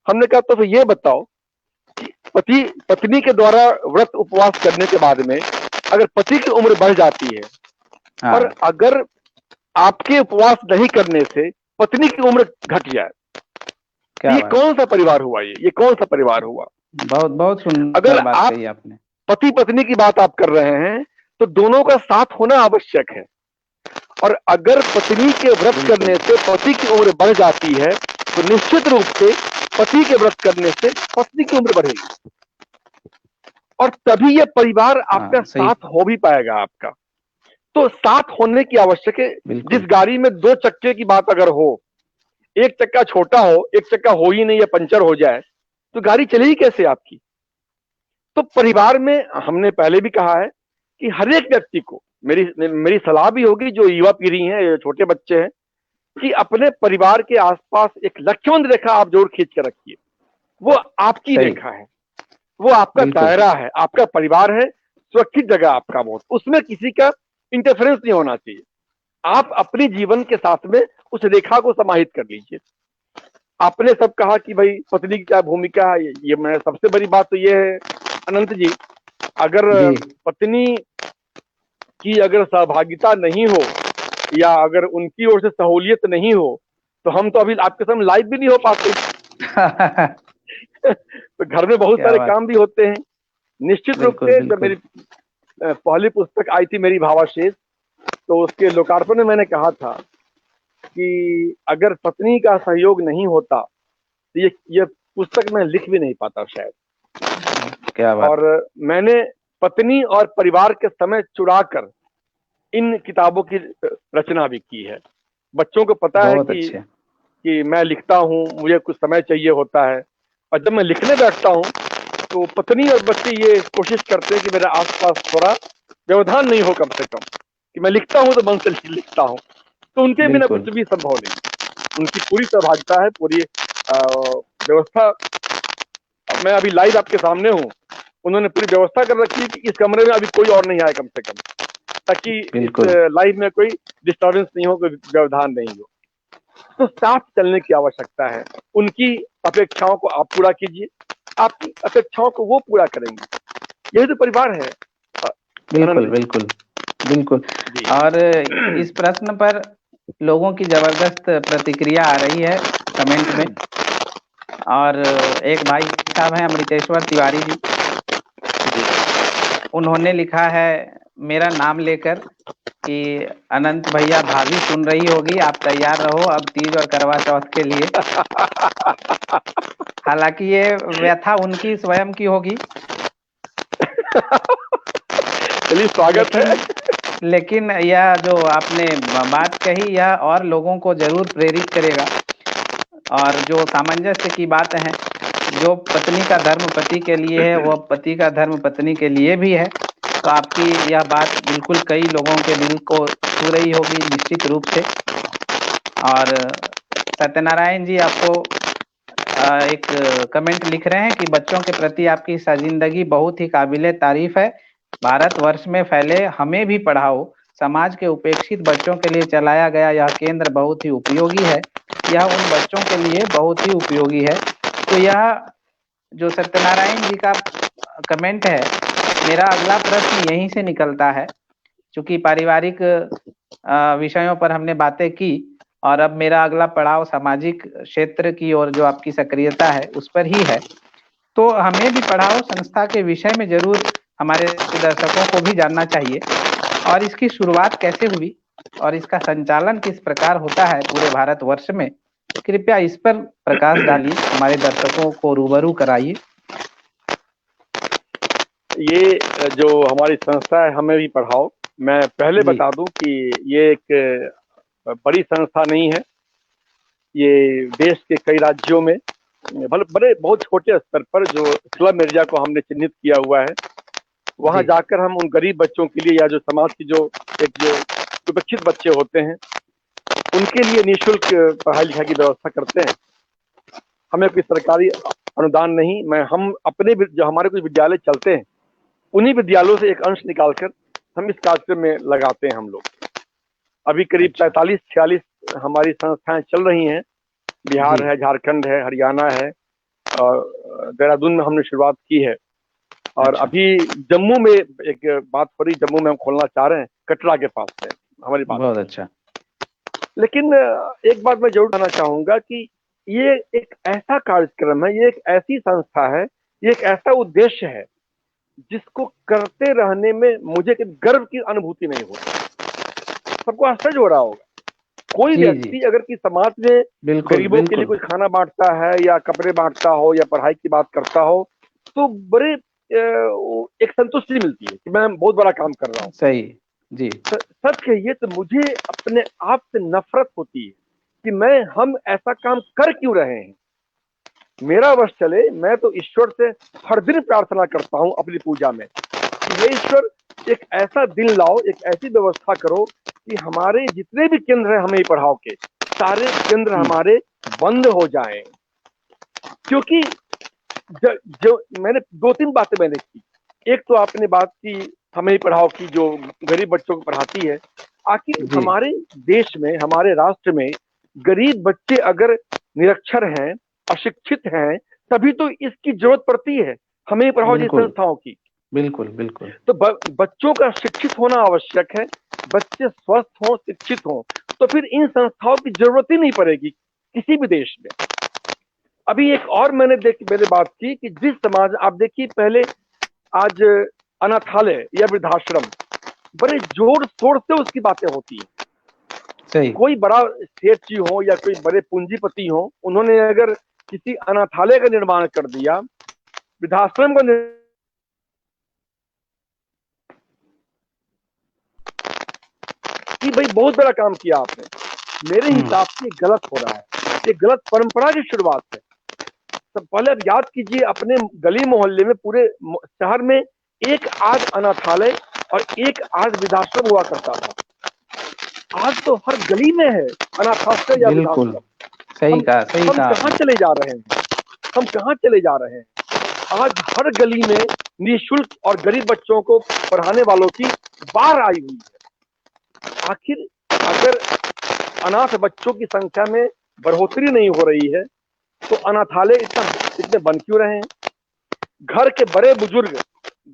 हमने कहा तो फिर ये बताओ कि पति पत्नी के द्वारा व्रत उपवास करने के बाद में अगर पति की उम्र बढ़ जाती है, और हाँ, अगर आपके उपवास नहीं करने से पत्नी की उम्र घट जाए, तो क्या ये बात, कौन सा परिवार हुआ? ये कौन सा परिवार हुआ? बहुत बहुत अगर सुंदर बात आप कही आपने। पति पत्नी की बात आप कर रहे हैं तो दोनों का साथ होना आवश्यक है। और अगर पत्नी के व्रत बिल्कुल करने से पति की उम्र बढ़ जाती है, तो निश्चित रूप से पति के व्रत करने से पत्नी की उम्र बढ़ेगी, और तभी ये परिवार आपका हाँ, सही, साथ हो भी पाएगा आपका। तो साथ होने की आवश्यक है। जिस बिल्कुल गाड़ी में दो चक्के की बात अगर हो, एक चक्का छोटा हो, एक चक्का हो ही नहीं या पंचर हो जाए, तो गाड़ी चलेगी कैसे आपकी? तो परिवार में हमने पहले भी कहा है कि हर एक व्यक्ति को, मेरी मेरी सलाह भी होगी जो युवा पीढ़ी है, छोटे बच्चे हैं, कि अपने परिवार के आसपास एक लक्ष्मण रेखा आप जरूर खींच के रखिए। वो आपकी सही, रेखा है, वो आपका बिल्कुल दायरा है, आपका परिवार है, सुरक्षित जगह आपका, बहुत उसमें किसी का इंटरफेरेंस नहीं होना चाहिए। आप अपने जीवन के साथ में उस रेखा को समाहित कर लीजिए। आपने सब कहा कि भाई पत्नी की क्या भूमिका है, ये मैं सबसे बड़ी बात तो ये है अनंत जी, अगर जी। पत्नी की अगर सहभागिता नहीं हो, या अगर उनकी ओर से सहूलियत नहीं हो, तो हम तो अभी आपके सामने लाइव भी नहीं हो पाते। तो घर में बहुत क्या सारे बात, काम भी होते हैं। निश्चित रूप बिल्कुल से जब बिल्कुल, मेरी पहली पुस्तक आई थी मेरी भावाशेष, तो उसके लोकार्पण में मैंने कहा था कि अगर पत्नी का सहयोग नहीं होता तो ये पुस्तक मैं लिख भी नहीं पाता शायद। क्या और बात, मैंने पत्नी और परिवार के समय चुराकर इन किताबों की रचना भी की है। बच्चों को पता है बहुत कि अच्छे, मैं लिखता हूँ, मुझे कुछ समय चाहिए होता है, और जब मैं लिखने बैठता हूँ तो पत्नी और बच्चे ये कोशिश करते हैं कि मेरे आसपास थोड़ा व्यवधान नहीं हो, कम से कम कि मैं लिखता हूँ तो मन से लिखता हूँ। तो उनके बिना बिल्कुल, कुछ भी संभव नहीं। उनकी पूरी सहभागिता है, पूरी व्यवस्था। मैं अभी लाइव आपके सामने हूँ, उन्होंने पूरी व्यवस्था कर रखी है कि इस कमरे में अभी कोई और नहीं आए कम से कम, ताकि इस बिल्कुल, लाइव में कोई डिस्टर्बेंस नहीं हो, कोई व्यवधान नहीं हो। तो साथ चलने की आवश्यकता है। उनकी अपेक्षाओं को आप पूरा कीजिए, आपकी अपेक्षाओं को वो पूरा करेंगे। यही तो परिवार है बिल्कुल आनंद बिल्कुल, बिल्कुल। जी। और इस प्रश्न पर लोगों की जबरदस्त प्रतिक्रिया आ रही है कमेंट में। और एक भाई साहब हैं अमृतेश्वर तिवारी जी, उन्होंने लिखा है मेरा नाम लेकर कि अनंत भैया भाभी सुन रही होगी, आप तैयार रहो अब तीज और करवा चौथ के लिए। हालांकि ये व्यथा उनकी स्वयं की होगी, चलिए स्वागत है। लेकिन यह जो आपने बात कही यह और लोगों को जरूर प्रेरित करेगा। और जो सामंजस्य की बात है, जो पत्नी का धर्म पति के लिए है वह पति का धर्म पत्नी के लिए भी है। तो आपकी यह बात बिल्कुल कई लोगों के दिल को छू रही होगी निश्चित रूप से। और सत्यनारायण जी आपको एक कमेंट लिख रहे हैं कि बच्चों के प्रति आपकी जिंदगी बहुत ही काबिले तारीफ है। भारतवर्ष में फैले हमें भी पढ़ाओ, समाज के उपेक्षित बच्चों के लिए चलाया गया यह केंद्र बहुत ही उपयोगी है। यह उन बच्चों के लिए बहुत ही उपयोगी है। तो यह जो सत्यनारायण जी का कमेंट है, मेरा अगला प्रश्न यहीं से निकलता है। चूंकि पारिवारिक विषयों पर हमने बातें की और अब मेरा अगला पड़ाव सामाजिक क्षेत्र की ओर जो आपकी सक्रियता है उस पर ही है। तो हमें भी पढ़ाओ संस्था के विषय में जरूर हमारे दर्शकों को भी जानना चाहिए, और इसकी शुरुआत कैसे हुई और इसका संचालन किस प्रकार होता है पूरे भारतवर्ष में। कृपया इस पर प्रकाश डालिए, हमारे दर्शकों को रूबरू कराइए। ये जो हमारी संस्था है हमें भी पढ़ाओ, मैं पहले बता दूं कि ये एक बड़ी संस्था नहीं है। ये देश के कई राज्यों में बड़े बहुत छोटे स्तर पर जो स्लम एरिया को हमने चिन्हित किया हुआ है, वहां जाकर हम उन गरीब बच्चों के लिए या जो समाज की जो उपेक्षित बच्चे होते हैं उनके लिए निःशुल्क पढ़ाई लिखाई की व्यवस्था करते हैं। हमें कोई सरकारी अनुदान नहीं, हम अपने जो हमारे कुछ विद्यालय चलते हैं उन्हीं विद्यालयों से एक अंश निकालकर हम इस कार्यक्रम में लगाते हैं हम लोग। अभी करीब 45-46 हमारी संस्थाएं चल रही हैं। बिहार है, झारखंड है, हरियाणा है और देहरादून में हमने शुरुआत की है। और अभी जम्मू में एक बात हो रही, जम्मू में हम खोलना चाह रहे हैं, कटरा के पास है हमारी बात। बहुत अच्छा। लेकिन एक बात मैं जरूर कहना चाहूंगा कि ये एक ऐसा कार्यक्रम है, ये एक ऐसी संस्था है, ये एक ऐसा उद्देश्य है जिसको करते रहने में मुझे गर्व की अनुभूति नहीं होती। सबको आश्चर्य हो रहा होगा, कोई व्यक्ति अगर कि समाज में गरीबों के लिए कुछ खाना बांटता है या कपड़े बांटता हो या पढ़ाई की बात करता हो तो बड़े एक संतुष्टि मिलती है कि मैं बहुत बड़ा काम कर रहा हूँ। सही जी। सच कहिए तो मुझे अपने आप से नफरत होती है कि हम ऐसा काम कर क्यों रहे हैं। मेरा वश चले, मैं तो ईश्वर से हर दिन प्रार्थना करता हूं अपनी पूजा में कि हे ईश्वर एक ऐसा दिन लाओ, एक ऐसी व्यवस्था करो कि हमारे जितने भी केंद्र हैं हमें पढ़ाओ के सारे केंद्र हमारे बंद हो जाएं। क्योंकि जो मैंने 2-3 बातें मैंने की। एक तो आपने बात की हमें पढ़ाओ की, जो गरीब बच्चों को पढ़ाती है। आखिर हमारे देश में, हमारे राष्ट्र में गरीब बच्चे अगर निरक्षर हैं, अशिक्षित हैं, तभी तो इसकी जरूरत पड़ती है हमें पढ़ाओ जैसी संस्थाओं की। बिल्कुल बिल्कुल। तो बच्चों का शिक्षित होना आवश्यक है। बच्चे स्वस्थ हों, शिक्षित हों, तो फिर इन संस्थाओं की जरूरत ही नहीं पड़ेगी किसी भी देश में। अभी एक और मैंने बात की कि जिस समाज, आप देखिए पहले आज अनाथालय या वृद्धाश्रम बड़े जोर शोर से उसकी बातें होती है। सही। कोई बड़ा सेठ जी हो या कोई बड़े पूंजीपति हो, उन्होंने अगर किसी अनाथालय का निर्माण कर दिया, वृद्धाश्रम का कि भाई बहुत बड़ा काम किया आपने, मेरे हिसाब से गलत हो रहा है। ये गलत परंपरा की शुरुआत है। तो पहले आप याद कीजिए, अपने गली मोहल्ले में, पूरे शहर में एक आध अनाथालय और एक आध वृद्धाश्रम हुआ करता था। आज तो हर गली में है अनाथाश्रम या वृद्धाश्रम। सही कहा, सही कहा। हम कहाँ चले जा रहे हैं, हम कहाँ चले जा रहे हैं। आज हर गली में निःशुल्क और गरीब बच्चों को पढ़ाने वालों की बाढ़ आई हुई है। आखिर अगर अनाथ बच्चों की संख्या में बढ़ोतरी नहीं हो रही है तो अनाथालय इतने बन क्यों रहे हैं। घर के बड़े बुजुर्ग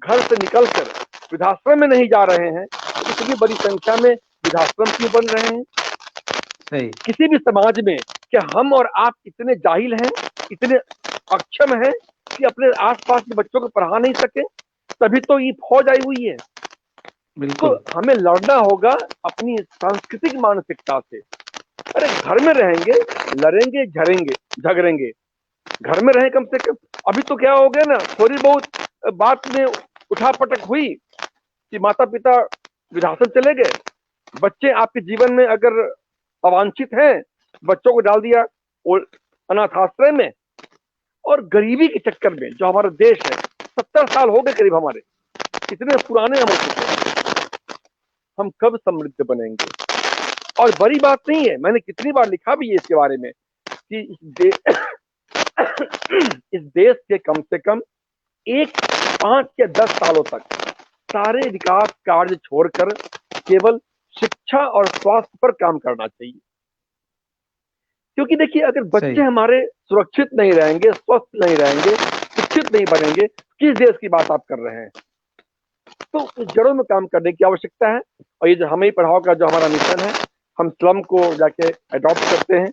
घर से निकलकर वृद्धाश्रम में नहीं जा रहे हैं, तो इतनी बड़ी संख्या में वृद्धाश्रम क्यों बन रहे हैं। सही। किसी भी समाज में क्या हम और आप इतने जाहिल हैं, इतने अक्षम हैं कि अपने आसपास के बच्चों को पढ़ा नहीं सके। तभी तो ये फौज आई हुई है। बिल्कुल तो हमें लड़ना होगा अपनी सांस्कृतिक मानसिकता से। अरे घर में रहेंगे, लड़ेंगे, झगड़ेंगे, घर में रहे कम से कम। अभी तो क्या हो गया ना, थोड़ी बहुत बात में उठापटक हुई कि माता पिता विरासत चले गए, बच्चे आपके जीवन में अगर अवांछित हैं, बच्चों को डाल दिया अनाथ आश्रय में, और गरीबी के चक्कर में जो हमारा देश है, 70 साल हो गए करीब हमारे, इतने पुराने हम हो चुके हैं, हम कब समृद्ध बनेंगे? और बड़ी बात नहीं है, मैंने कितनी बार लिखा भी है इसके बारे में कि इस देश के कम से कम 5 या 10 सालों तक सारे विकास कार्य छोड़कर केवल शिक्षा और स्वास्थ्य पर काम करना चाहिए। क्योंकि देखिए, अगर बच्चे हमारे सुरक्षित नहीं रहेंगे, स्वस्थ नहीं रहेंगे, शिक्षित नहीं बनेंगे, किस देश की बात आप कर रहे हैं? तो जड़ों में काम करने की आवश्यकता है। और ये जो हमें ही पढ़ाओ का जो हमारा मिशन है, हम स्लम को जाके अडॉप्ट करते हैं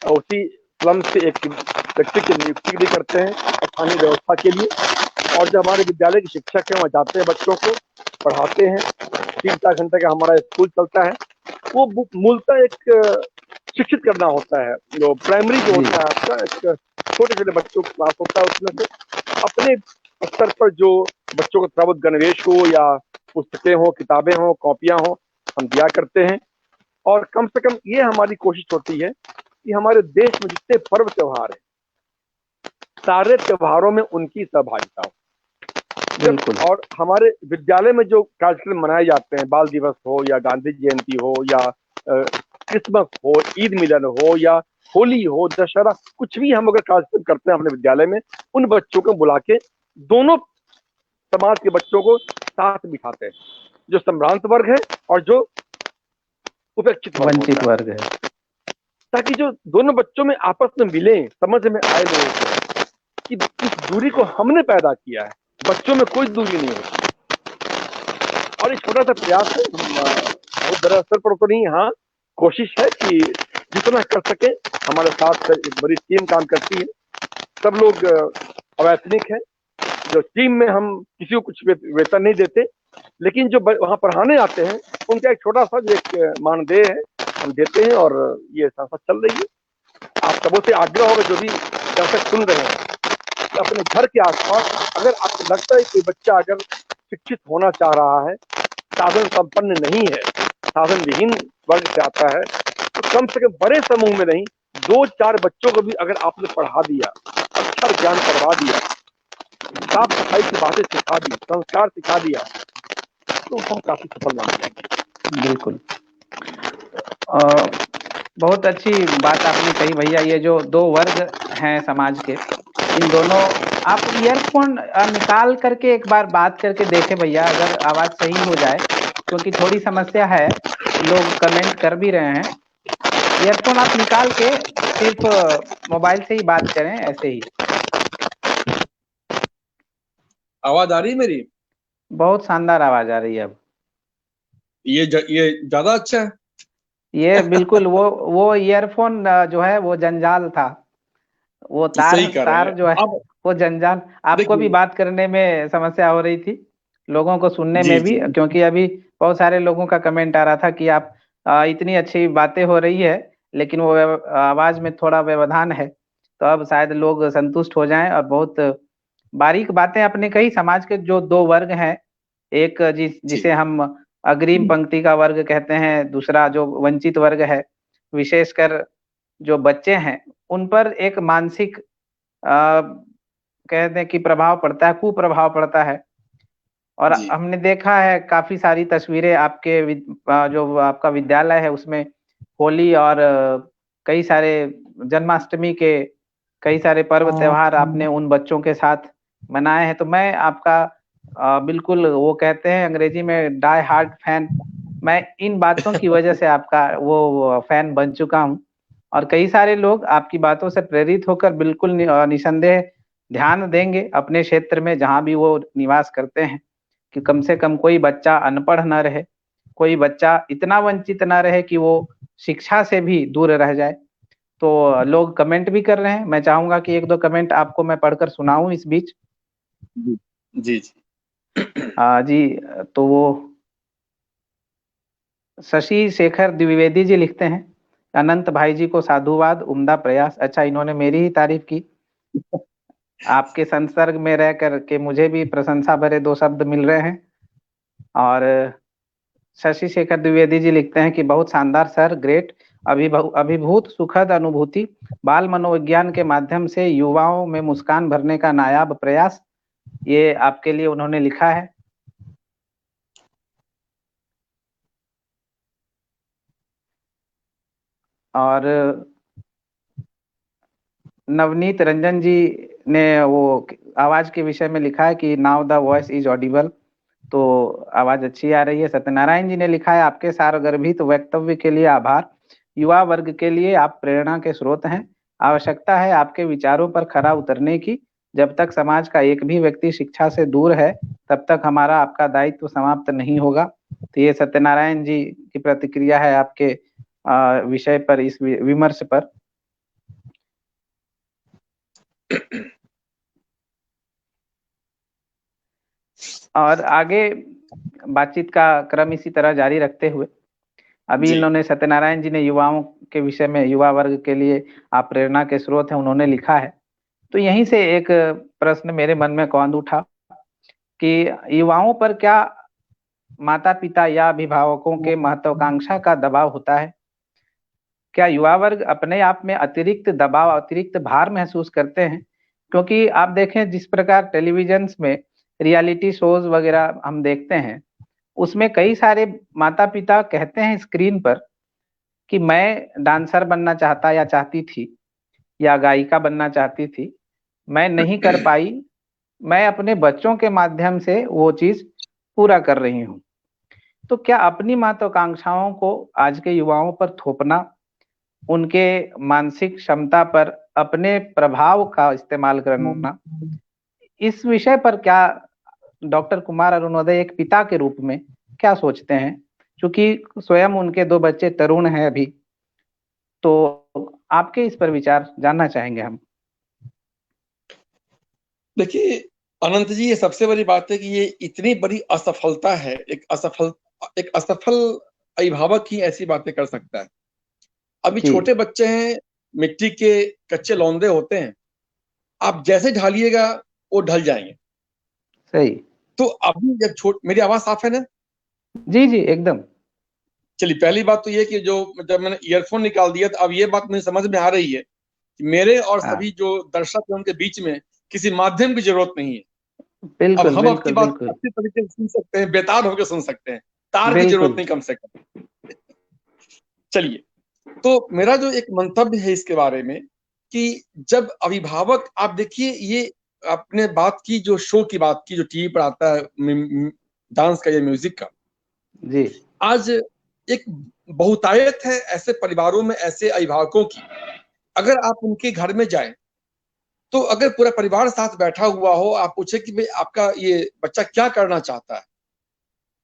और उसी स्लम से एक व्यक्ति की नियुक्ति भी करते हैं स्थानीय व्यवस्था के लिए। और जो हमारे विद्यालय के शिक्षक हैं, वहाँ जाते हैं, बच्चों को पढ़ाते हैं। 3-4 घंटे का हमारा स्कूल चलता है। वो मूलतः एक शिक्षित करना होता है। जो प्राइमरी जो होता है आपका, एक छोटे छोटे बच्चों का क्लास होता है, उसमें से अपने स्तर पर जो बच्चों को थोड़ा बहुत गणवेश हो या पुस्तकें हो, किताबें हो, कॉपियां हो, हम दिया करते हैं। और कम से कम ये हमारी कोशिश होती है कि हमारे देश में जितने पर्व त्योहार है, सारे त्योहारों में उनकी सहभागिता हो। और हमारे विद्यालय में जो कार्यक्रम मनाए जाते हैं, बाल दिवस हो या गांधी जयंती हो या क्रिसमस हो, ईद मिलन हो या होली हो, दशहरा, कुछ भी हम अगर कार्यक्रम करते हैं अपने विद्यालय में, उन बच्चों को बुला के दोनों समाज के बच्चों को साथ बिठाते हैं, जो संभ्रांत वर्ग है और जो उपेक्षित वंचित वर्ग है, ताकि जो दोनों बच्चों में आपस में मिले, समझ में आए लोगों को कि इस दूरी को हमने पैदा किया है, बच्चों में कोई दूरी नहीं होती। और एक छोटा सा प्रयास है, बहुत बड़ा स्तर पर तो नहीं, हाँ कोशिश है कि जितना कर सके। हमारे साथ एक बड़ी टीम काम करती है, सब लोग अवैतनिक है। जो टीम में हम किसी को कुछ वेतन नहीं देते, लेकिन जो वहां पढ़ाने आते हैं उनका एक छोटा सा जो एक मानदेय है हम देते हैं, और ये संस्था चल रही है। आप सबों से आग्रह होगा, जो भी दर्शक सुन रहे हैं, अपने घर के आसपास अगर आपको लगता है कोई बच्चा अगर शिक्षित होना चाह रहा है, साधन संपन्न नहीं है, साधन विहीन वर्ग से आता है, तो कम से कम बड़े समूह में नहीं, 2-4 बच्चों को भी अगर आपने पढ़ा दिया, अच्छा ज्ञान करवा दिया, साफ सफाई की बातें सिखा दी, संस्कार सिखा दिया, तो हम काफी सफल मान जाएंगे। बिल्कुल, बहुत अच्छी बात आपने कही भैया। ये जो 2 वर्ग हैं समाज के, इन दोनों, आप ईयरफोन निकाल करके एक बार बात करके देखें भैया, अगर आवाज सही हो जाए, क्योंकि थोड़ी समस्या है, लोग कमेंट कर भी रहे हैं। ईयरफोन आप निकाल के सिर्फ मोबाइल से ही बात करें, ऐसे ही। आवाज आ रही है मेरी? बहुत शानदार आवाज आ रही है अब। ये ज्यादा अच्छा है। ये बिल्कुल वो ईयरफोन जो है वो जंजाल था, वो तार जो है वो जंजाल। आपको भी बात करने में समस्या हो रही थी, लोगों को सुनने में भी, क्योंकि अभी बहुत सारे लोगों का कमेंट आ रहा था कि आप इतनी अच्छी बातें हो रही है, लेकिन वो आवाज में थोड़ा व्यवधान है। तो अब शायद लोग संतुष्ट हो जाएं। और बहुत बारीक बातें आपने कही। समाज के जो 2 वर्ग हैं, एक जिसे हम अग्रिम पंक्ति का वर्ग कहते हैं, दूसरा जो वंचित वर्ग है, विशेषकर जो बच्चे हैं, उन पर एक मानसिक कहते हैं कि प्रभाव पड़ता है, कुप्रभाव पड़ता है। और हमने देखा है काफी सारी तस्वीरें आपके जो आपका विद्यालय है उसमें होली और कई सारे जन्माष्टमी के कई सारे पर्व त्योहार आपने उन बच्चों के साथ मनाए हैं। तो मैं आपका बिल्कुल, वो कहते हैं अंग्रेजी में डाई हार्ड फैन, मैं इन बातों की वजह से आपका वो फैन बन चुका हूँ। और कई सारे लोग आपकी बातों से प्रेरित होकर बिल्कुल निसंदेह ध्यान देंगे अपने क्षेत्र में जहां भी वो निवास करते हैं, कि कम से कम कोई बच्चा अनपढ़ न रहे, कोई बच्चा इतना वंचित न रहे कि वो शिक्षा से भी दूर रह जाए। तो लोग कमेंट भी कर रहे हैं, मैं चाहूंगा कि 1-2 कमेंट आपको मैं पढ़कर सुनाऊं इस बीच। जी जी। जी, तो वो शशि शेखर द्विवेदी जी लिखते हैं, अनंत भाई जी को साधुवाद, उम्दा प्रयास। अच्छा, इन्होंने मेरी ही तारीफ की। आपके संसर्ग में रह करके मुझे भी प्रशंसा भरे दो शब्द मिल रहे हैं। और शशि शेखर द्विवेदी जी लिखते हैं कि बहुत शानदार सर, ग्रेट, अभिभूत सुखद अनुभूति, बाल मनोविज्ञान के माध्यम से युवाओं में मुस्कान भरने का नायाब प्रयास। ये आपके लिए उन्होंने लिखा है। और नवनीत रंजन जी ने वो आवाज के विषय में लिखा है कि now the voice is Audible, तो आवाज अच्छी आ रही है। सत्यनारायण जी ने लिखा है, आपके सारगर्भित वक्तव्य के लिए आभार, युवा वर्ग के लिए आप प्रेरणा के स्रोत हैं। आवश्यकता है आपके विचारों पर खरा उतरने की। जब तक समाज का एक भी व्यक्ति शिक्षा से दूर है, तब तक हमारा आपका दायित्व समाप्त नहीं होगा। तो ये सत्यनारायण जी की प्रतिक्रिया है आपके विषय पर, इस विमर्श पर। और आगे बातचीत का क्रम इसी तरह जारी रखते हुए अभी जी। इन्होंने, सत्यनारायण जी ने युवाओं के विषय में, युवा वर्ग के लिए आप प्रेरणा के स्रोत हैं, उन्होंने लिखा है। तो यहीं से एक प्रश्न मेरे मन में कौंध उठा कि युवाओं पर क्या माता पिता या अभिभावकों के महत्वाकांक्षा का दबाव होता है? क्या युवा वर्ग अपने आप में अतिरिक्त दबाव, अतिरिक्त भार महसूस करते हैं? क्योंकि आप देखें, जिस प्रकार टेलीविजन में रियलिटी शोज वगैरह हम देखते हैं, उसमें कई सारे माता पिता कहते हैं स्क्रीन पर कि मैं डांसर बनना चाहता या चाहती थी, या गायिका बनना चाहती थी, मैं नहीं कर पाई, मैं अपने बच्चों के माध्यम से वो चीज पूरा कर रही हूँ। तो क्या अपनी महत्वाकांक्षाओं को आज के युवाओं पर थोपना, उनके मानसिक क्षमता पर अपने प्रभाव का इस्तेमाल करना, इस विषय पर क्या डॉक्टर कुमार अरुणोदय एक पिता के रूप में क्या सोचते हैं? क्योंकि स्वयं उनके दो बच्चे तरुण हैं अभी, तो आपके इस पर विचार जानना चाहेंगे हम। देखिए अनंत जी, ये सबसे बड़ी बात है कि ये इतनी बड़ी असफलता है। एक असफल अभिभावक ही ऐसी बातें कर सकता है। अभी जी, छोटे बच्चे हैं, मिट्टी के कच्चे लौंदे होते हैं, आप जैसे ढालिएगा वो ढल जाएंगे। सही। तो अभी जब मेरी आवाज साफ है ना? जी जी, एकदम। चलिए, पहली बात तो ये कि जो जब मैंने ईयरफोन निकाल दिया तो अब ये बात मुझे समझ में आ रही है कि मेरे और हाँ, सभी जो दर्शक हैं उनके बीच में किसी माध्यम की जरूरत नहीं है। अब बिल्कुल हम आपकी बिल्कुल बात बिल्कुल। अच्छी तरीके से सुन सकते हैं, बेताब होकर सुन सकते हैं, तार की जरूरत बिल्कुल नहीं कम से कम। चलिए, तो मेरा जो एक मंतव्य है इसके बारे में कि जब अभिभावक, आप देखिए, ये आपने बात की, जो शो की बात की, जो टीवी पर आता है डांस का या म्यूजिक का, जी। आज एक बहुतायत है ऐसे परिवारों में ऐसे अभिभावकों की। अगर आप उनके घर में जाएं तो अगर पूरा परिवार साथ बैठा हुआ हो, आप पूछे कि भाई आपका ये बच्चा क्या करना चाहता है,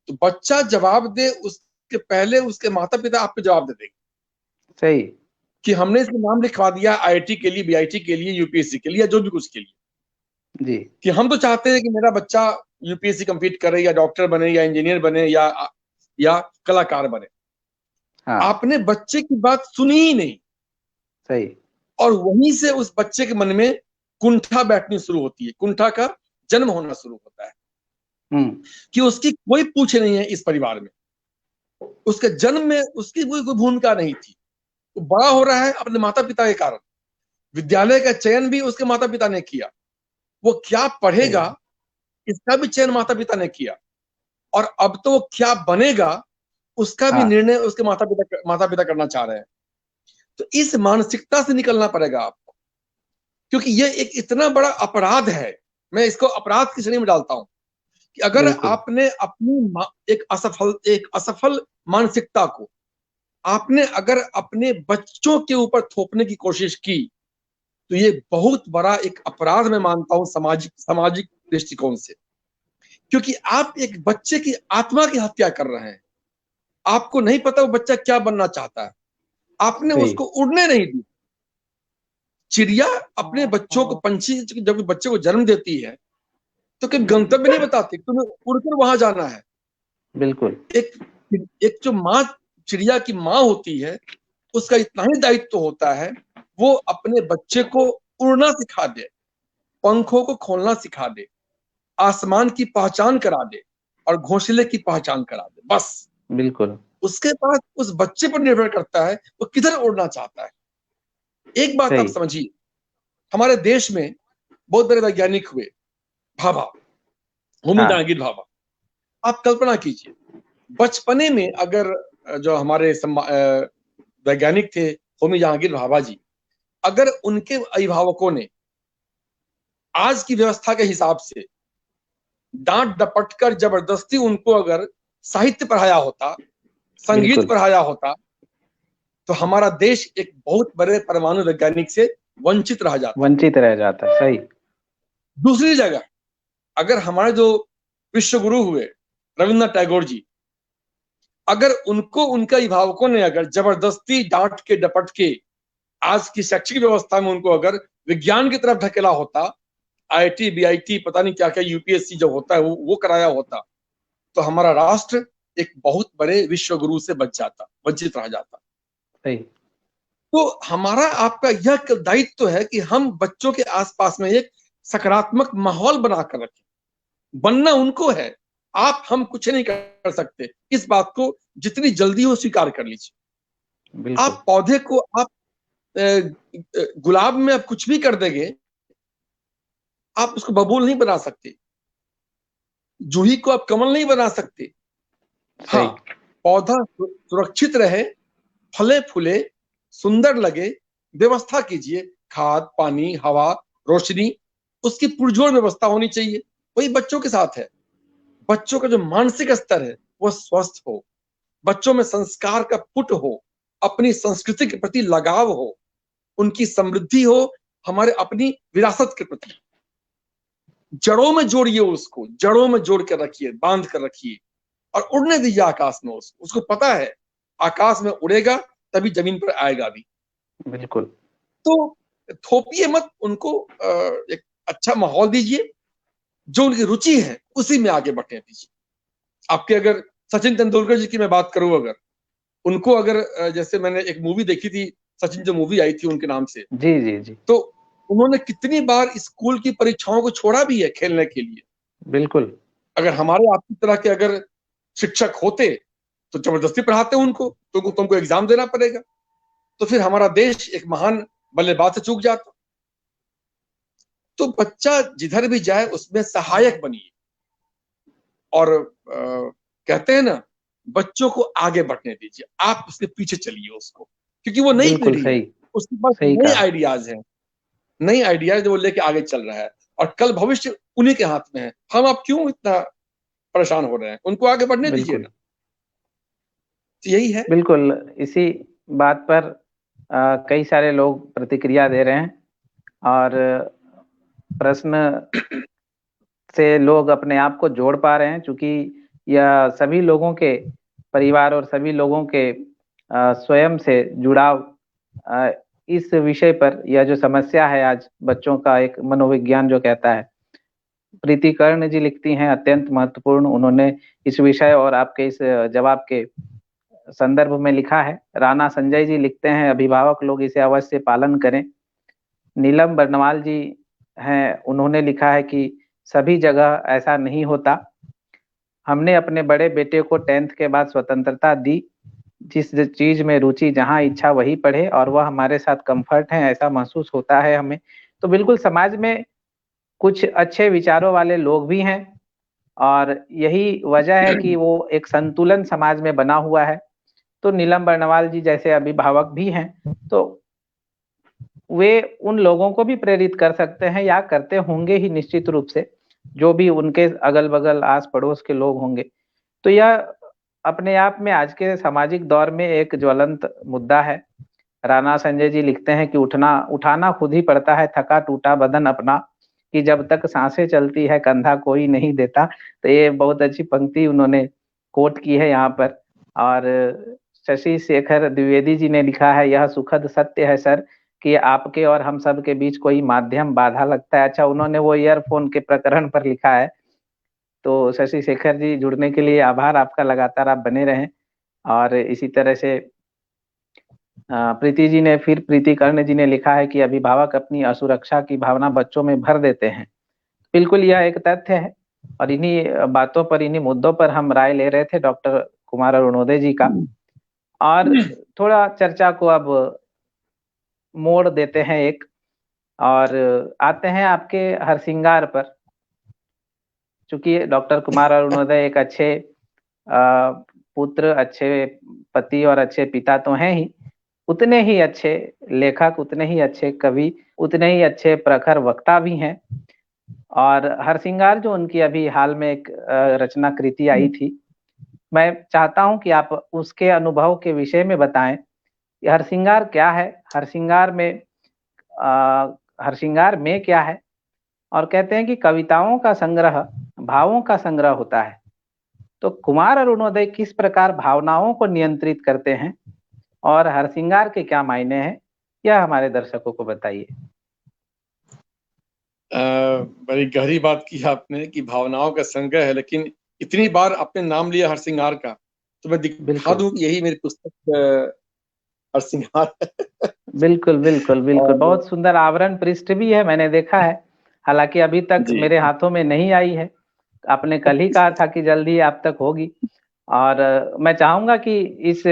तो बच्चा जवाब दे उसके पहले उसके माता पिता आपको जवाब दे देंगे सही। कि हमने इसमें नाम लिखवा दिया आईआईटी के लिए, बीआईटी के लिए, यूपीएससी के लिए, या जो भी कुछ के लिए, जी। कि हम तो चाहते हैं कि मेरा बच्चा यूपीएससी कंप्लीट करे या डॉक्टर बने या इंजीनियर बने या कलाकार बने। हाँ। आपने बच्चे की बात सुनी ही नहीं, सही। और वहीं से उस बच्चे के मन में कुंठा बैठनी शुरू होती है, कुंठा का जन्म होना शुरू होता है हम्म। कि उसकी कोई पूछ नहीं है इस परिवार में, उसके जन्म में उसकी कोई भूमिका नहीं थी। वो बड़ा हो रहा है अपने माता पिता के कारण, विद्यालय का चयन भी उसके माता पिता ने किया, वो क्या सही। पढ़ेगा इसका भी चयन माता पिता ने किया, और अब तो वो क्या बनेगा उसका भी हाँ। निर्णय उसके माता पिता करना चाह रहे हैं। तो इस मानसिकता से निकलना पड़ेगा आपको, क्योंकि ये एक इतना बड़ा अपराध है। मैं इसको अपराध की श्रेणी में डालता हूं कि अगर बिल्कुल। आपने अपनी एक असफल मानसिकता को आपने अगर अपने बच्चों के ऊपर थोपने की कोशिश की, तो ये बहुत बड़ा एक अपराध मैं मानता हूं सामाजिक सामाजिक दृष्टिकोण से। क्योंकि आप एक बच्चे की आत्मा की हत्या कर रहे हैं। आपको नहीं पता वो बच्चा क्या बनना चाहता है, आपने सही। उसको उड़ने नहीं दी। चिड़िया अपने बच्चों को, पंछी जब बच्चे को जन्म देती है तो कभी गंतव्य नहीं बताते, तुम्हें उड़कर वहां जाना है। बिल्कुल एक जो माँ चिड़िया की माँ होती है, उसका इतना ही दायित्व होता है, वो अपने बच्चे को उड़ना सिखा दे, पंखों को खोलना सिखा दे, आसमान की पहचान करा दे और घोंसले की पहचान करा दे, बस। बिल्कुल उसके बाद उस बच्चे पर निर्भर करता है वो किधर उड़ना चाहता है। एक बात आप सही। समझिए, हमारे देश में बहुत बड़े वैज्ञानिक हुए, भाभा, होमी हाँ भाभा। आप कल्पना कीजिए, बचपने में अगर जो हमारे वैज्ञानिक थे होमी जहांगीर भाभा जी, अगर उनके अभिभावकों ने आज की व्यवस्था के हिसाब से डांट डपट कर जबरदस्ती उनको अगर साहित्य पढ़ाया होता, संगीत बिल्कुल पढ़ाया होता, तो हमारा देश एक बहुत बड़े परमाणु वैज्ञानिक से वंचित रह जाता। वंचित रह जाता है। सही। दूसरी जगह, अगर हमारे जो विश्व गुरु हुए रविन्द्रनाथ टैगोर जी, अगर उनको उनके अभिभावकों ने अगर जबरदस्ती डांट के डपट के आज की शैक्षिक व्यवस्था में उनको अगर विज्ञान की तरफ ढकेला होता, आईआईटी बीआईटी पता नहीं क्या क्या यूपीएससी जो होता है वो कराया होता, तो हमारा राष्ट्र एक बहुत बड़े विश्व गुरु से बच जाता, वंचित रह जाता। सही। तो हमारा आपका यह दायित्व है कि हम बच्चों के आसपास में एक सकारात्मक माहौल बनाकर रखें। बनना उनको है, आप हम कुछ नहीं कर सकते। इस बात को जितनी जल्दी हो स्वीकार कर लीजिए। बिल्कुल आप पौधे को आप गुलाब में आप कुछ भी कर देंगे, आप उसको बबूल नहीं बना सकते। जूही को आप कमल नहीं बना सकते। हाँ, सही। पौधा सुरक्षित रहे, फले फूले, सुंदर लगे, व्यवस्था कीजिए, खाद पानी हवा रोशनी, उसकी पुरजोर व्यवस्था होनी चाहिए। वही बच्चों के साथ है। बच्चों का जो मानसिक स्तर है वो स्वस्थ हो, बच्चों में संस्कार का पुट हो, अपनी संस्कृति के प्रति लगाव हो, उनकी समृद्धि हो, हमारे अपनी विरासत के प्रति। जड़ों में जोड़िए उसको, जड़ों में जोड़ कर रखिए, बांध कर रखिए और उड़ने दीजिए आकाश में। उसको पता है आकाश में उड़ेगा तभी जमीन पर आएगा भी। बिल्कुल तो थोपिए मत उनको, एक अच्छा माहौल दीजिए, जो उनकी रुचि है उसी में आगे बढ़ने दीजिए। आपके अगर सचिन तेंदुलकर जी की मैं बात करूं, अगर उनको अगर जैसे मैंने एक मूवी देखी थी, सचिन जो मूवी आई थी उनके नाम से, जी जी जी। तो उन्होंने कितनी बार स्कूल की परीक्षाओं को छोड़ा भी है खेलने के लिए। बिल्कुल अगर हमारे आपकी तरह के अगर शिक्षक होते तो जबरदस्ती पढ़ाते उनको, तो तुमको एग्जाम देना पड़ेगा, तो फिर हमारा देश एक महान बल्लेबाज से चूक जाता। तो बच्चा जिधर भी जाए उसमें सहायक बनिए और कहते हैं ना, बच्चों को आगे बढ़ने दीजिए, आप उसके पीछे चलिए उसको, क्योंकि वो नई बिल्कुल पीढ़ी है, सही। उसके पास सही नए कहा। आइडियाज हैं, नई आइडियाज वो लेके आगे चल रहा है और कल भविष्य उन्हीं के हाथ में है। हम आप क्यों इतना परेशान हो रहे हैं, उनको आगे बढ़ने दीजिए बिल्कुल ना। तो यही है। बिल्कुल। इसी बात पर कई सारे लोग प्रतिक्रिया दे रहे हैं और प्रश्न से लोग अपने आप को जोड़ पा रहे हैं, क्योंकि यह सभी लोगों के परिवार और सभी लोगों के स्वयं से जुड़ाव अ, इस विषय पर, यह जो समस्या है आज बच्चों का, एक मनोविज्ञान जो कहता है। प्रीति कर्ण जी लिखती हैं अत्यंत महत्वपूर्ण, उन्होंने इस विषय और आपके इस जवाब के संदर्भ में लिखा है। राणा संजय जी लिखते हैं अभिभावक लोग इसे अवश्य पालन करें। नीलम बर्नवाल जी हैं, उन्होंने लिखा है कि सभी जगह ऐसा नहीं होता। हमने अपने बड़े बेटे को 10th के बाद स्वतंत्रता दी, जिस चीज में रुचि, जहाँ इच्छा वही पढ़े और वह हमारे साथ कंफर्ट है, ऐसा महसूस होता है हमें। तो बिल्कुल समाज में कुछ अच्छे विचारों वाले लोग भी हैं और यही वजह है कि वो एक संतुलन समाज में बना हुआ है। तो नीलम बर्नवाल जी जैसे अभिभावक भी हैं, तो वे उन लोगों को भी प्रेरित कर सकते हैं या करते होंगे ही निश्चित रूप से, जो भी उनके अगल बगल आस पड़ोस के लोग होंगे। तो यह अपने आप में आज के सामाजिक दौर में एक ज्वलंत मुद्दा है। राणा संजय जी लिखते हैं कि उठाना खुद ही पड़ता है थका टूटा बदन अपना, कि जब तक सांसें चलती है कंधा कोई नहीं देता। तो ये बहुत अच्छी पंक्ति उन्होंने कोट की है यहाँ पर। और शशि शेखर द्विवेदी जी ने लिखा है, यह सुखद सत्य है सर, कि आपके और हम सब के बीच कोई माध्यम बाधा लगता है। अच्छा, उन्होंने वो ईयरफोन के प्रकरण पर लिखा है। तो शशि शेखर जी, जुड़ने के लिए आभार आपका, लगातार आप बने रहें। और इसी तरह से प्रीति जी ने, फिर प्रीति कर्ण जी ने लिखा है कि अभिभावक अपनी असुरक्षा की भावना बच्चों में भर देते हैं। बिल्कुल, यह एक तथ्य है और इन्हीं बातों पर, इन्हीं मुद्दों पर हम राय ले रहे थे डॉक्टर कुमार अरुणोदय जी का। और थोड़ा चर्चा को अब मोड़ देते हैं एक, और आते हैं आपके हरसिंगार पर। चूंकि डॉक्टर कुमार अरुणोदय एक अच्छे पुत्र, अच्छे पति और अच्छे पिता तो हैं ही, उतने ही अच्छे लेखक, उतने ही अच्छे कवि, उतने ही अच्छे प्रखर वक्ता भी हैं। और हरसिंगार जो उनकी अभी हाल में एक रचना कृति आई थी, मैं चाहता हूं कि आप उसके अनुभव के विषय में बताएं। हरसिंगार क्या है, हरसिंगार में क्या है। और कहते हैं कि कविताओं का संग्रह भावों का संग्रह होता है। तो कुमार अरुणोदय किस प्रकार भावनाओं को नियंत्रित करते हैं और हरसिंगार के क्या मायने हैं, यह हमारे दर्शकों को बताइए। बड़ी गहरी बात की आपने कि भावनाओं का संग्रह है, लेकिन इतनी बार आपने नाम लिया हरसिंगार का, तो मैं दिखा दूं कि यही मेरी पुस्तक हरसिंगार है। बिल्कुल बिल्कुल बिल्कुल, बहुत सुंदर आवरण पृष्ठ भी है, मैंने देखा है। हालांकि अभी तक मेरे हाथों में नहीं आई है, आपने कल ही कहा था कि जल्दी आप तक होगी। और मैं चाहूंगा कि इस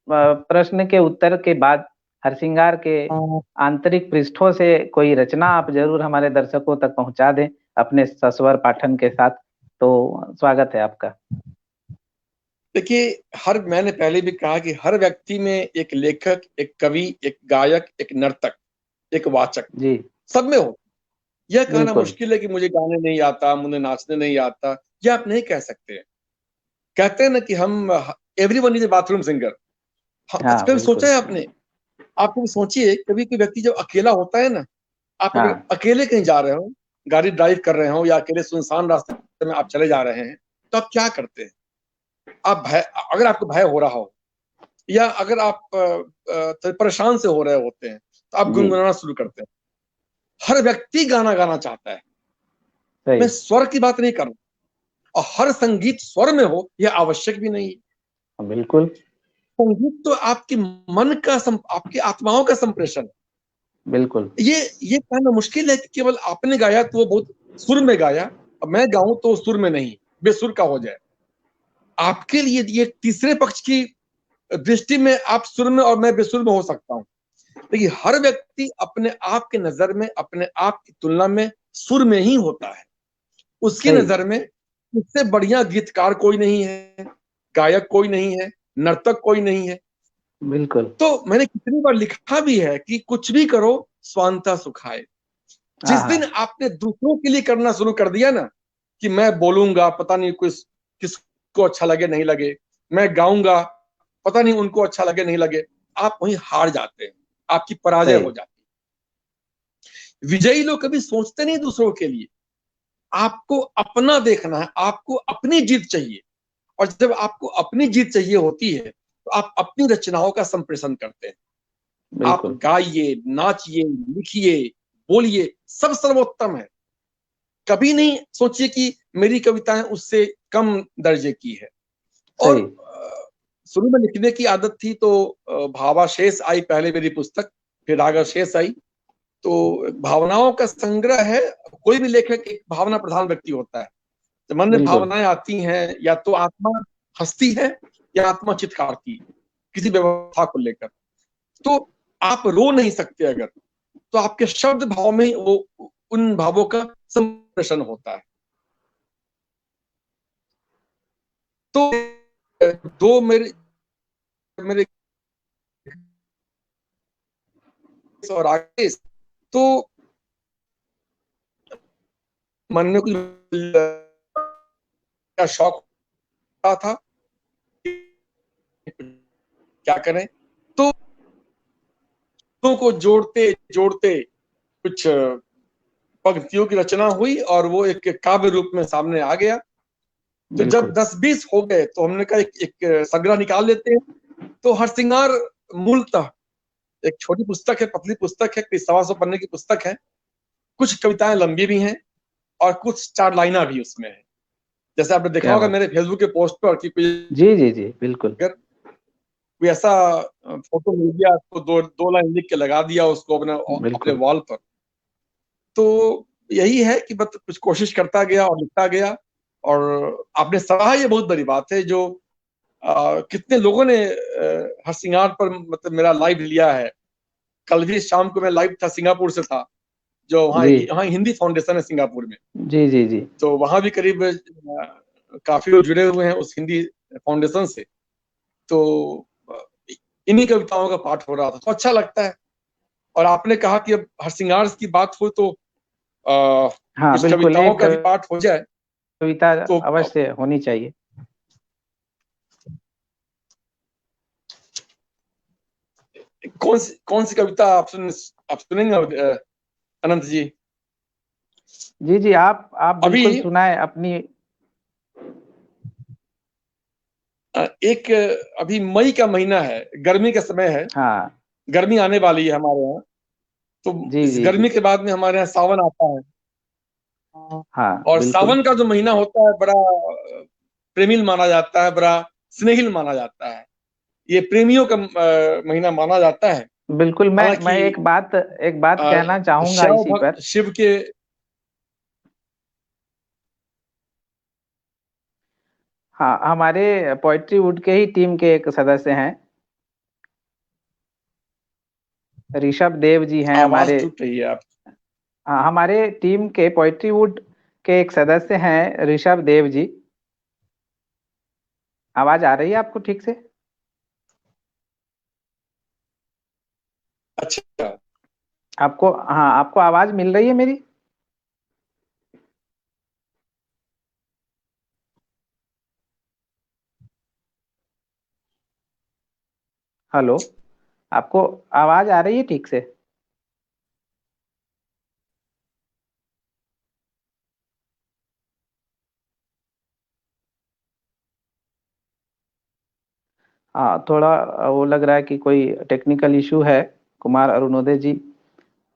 प्रश्न के उत्तर के बाद हरसिंगार के आंतरिक पृष्ठों से कोई रचना आप जरूर हमारे दर्शकों तक पहुंचा दें अपने सस्वर पाठन के साथ। तो स्वागत है आपका। देखिए, मैंने पहले भी कहा कि हर व्यक्ति में एक लेखक, एक कवि, एक गायक, एक नर्तक, एक वाचक जी सब में हो। यह कहना मुश्किल है कि मुझे गाने नहीं आता, मुझे नाचने नहीं आता, यह आप नहीं कह सकते। कहते हैं ना कि हम everyone is a bathroom singer. कभी सोचा है आपने? आप कभी सोचिए, कभी कोई व्यक्ति जब अकेला होता है ना, आप अगर अकेले कहीं जा रहे हो, गाड़ी ड्राइव कर रहे हो या अकेले सुनसान रास्ते में आप चले जा रहे हैं, तो आप क्या करते हैं? आप अगर आपको भय हो रहा हो या अगर आप परेशान से हो रहे होते हैं, तो आप गुनगुनाना शुरू करते हैं। हर व्यक्ति गाना गाना चाहता है। मैं स्वर की बात नहीं कर रहा, और हर संगीत स्वर में हो यह आवश्यक भी नहीं है। बिल्कुल, संगीत तो आपके मन का आपकी आत्माओं का संप्रेषण। बिल्कुल, ये कहना मुश्किल है कि केवल आपने गाया तो वो बहुत सुर में गाया, और मैं गाऊं तो सुर में नहीं, बेसुर का हो जाए। आपके लिए ये तीसरे पक्ष की दृष्टि में आप सुर में और मैं बेसुर में हो सकता हूं, लेकिन हर व्यक्ति अपने आप के नजर में, अपने आप की तुलना में सुर में ही होता है। उसकी नजर में इससे बढ़िया गीतकार कोई नहीं है, गायक कोई नहीं है, नर्तक कोई नहीं है। बिल्कुल। तो मैंने कितनी बार लिखा भी है कि कुछ भी करो स्वांता सुखाए। जिस दिन आपने दूसरों के लिए करना शुरू कर दिया ना, कि मैं बोलूंगा पता नहीं किसको अच्छा लगे नहीं लगे, मैं गाऊंगा पता नहीं उनको अच्छा लगे नहीं लगे, आप वहीं हार जाते हैं, आपकी पराजय हो जाती है। विजयी लोग कभी सोचते नहीं दूसरों के लिए, आपको अपना देखना है, आपको अपनी जीत चाहिए। और जब आपको अपनी जीत चाहिए होती है, तो आप अपनी रचनाओं का संप्रेषण करते हैं। आप गाइए, नाचिए, लिखिए, बोलिए, सब सर्वोत्तम है। कभी नहीं सोचिए कि मेरी कविताएं उससे कम दर्जे की है। और शुरू में लिखने की आदत थी, तो भावाशेष आई पहले मेरी पुस्तक, फिर रागाशेष आई। तो भावनाओं का संग्रह है। कोई भी लेखक एक भावना प्रधान व्यक्ति होता है। जब मन में भावनाएं आती हैं, या तो आत्मा हंसती है या आत्मा चित्कारती है किसी व्यवस्था को लेकर। तो आप रो नहीं सकते अगर, तो आपके शब्द भाव में वो उन भावों का संप्रेषण होता है। तो दो मेरे और आगे तो मन में कुछ का शौक था, क्या करें, तो को जोड़ते जोड़ते कुछ पंक्तियों की रचना हुई और वो एक काव्य रूप में सामने आ गया। तो जब 10-20 हो गए तो हमने कहा एक संग्रह निकाल लेते हैं। तो हरसिंगार मूलतः एक छोटी पुस्तक है, पतली पुस्तक है, 125 पन्ने की पुस्तक है। कुछ कविताएं लंबी भी हैं और कुछ 4 लाइना भी उसमें है। जैसे आपने देखा क्या होगा बात। मेरे फेसबुक के पोस्ट पर कि कोई जी जी जी बिल्कुल। अगर कोई ऐसा फोटो मिल गया तो दो लाइन लिख के लगा दिया उसको अपने अपने बिल्कुल वॉल पर। तो यही है कि बस कुछ कोशिश करता गया और लिखता गया। और आपने सराहा, ये बहुत बड़ी बात है। जो कितने लोगों ने हर सिंगार पर मतलब मेरा लाइव लिया है। कल भी शाम को मैं लाइव था, सिंगापुर से था, जो जी वहाँ हिंदी फाउंडेशन है सिंगापुर में। जी जी जी। तो वहां भी करीब काफी लोग जुड़े हुए हैं उस हिंदी फाउंडेशन से। तो इन्हीं कविताओं का पाठ हो रहा था, तो अच्छा लगता है। और आपने कहा कि अब हरसिंगार की बात हो तो हाँ कुछ बिल्कुल, कविताओं एक का भी पाठ हो जाए कविता तो। अवश्य होनी चाहिए। कौन सी कविता आप सुनेंगे अनंत जी? जी जी, आप अभी बिल्कुल सुनाए अपनी। एक अभी मई का महीना है, गर्मी का समय है, हाँ गर्मी आने वाली है हमारे यहाँ। तो जी इस जी जी। गर्मी के बाद में हमारे यहाँ सावन आता है। हाँ और बिल्कुल। सावन का जो महीना होता है बड़ा प्रेमिल माना जाता है, बड़ा स्नेहिल माना जाता है। ये प्रेमियों का महीना माना जाता है। बिल्कुल, मैं हालांकि एक बात कहना चाहूंगा श्याम इसी भक्त पर। शिव के। हाँ, हमारे पोइट्री वुड के ही टीम के एक सदस्य हैं, ऋषभ देव जी हैं आवाज हमारे। टूट रही है आप। हाँ, हमारे टीम के पोइट्री वुड के एक सदस्य हैं ऋषभ देव जी। आवाज आ रही है आपको ठीक से? अच्छा। आपको, हाँ, आपको आवाज मिल रही है मेरी? हेलो, आपको आवाज आ रही है ठीक से? हाँ, थोड़ा वो लग रहा है कि कोई टेक्निकल इशू है। कुमार अरुणोदय जी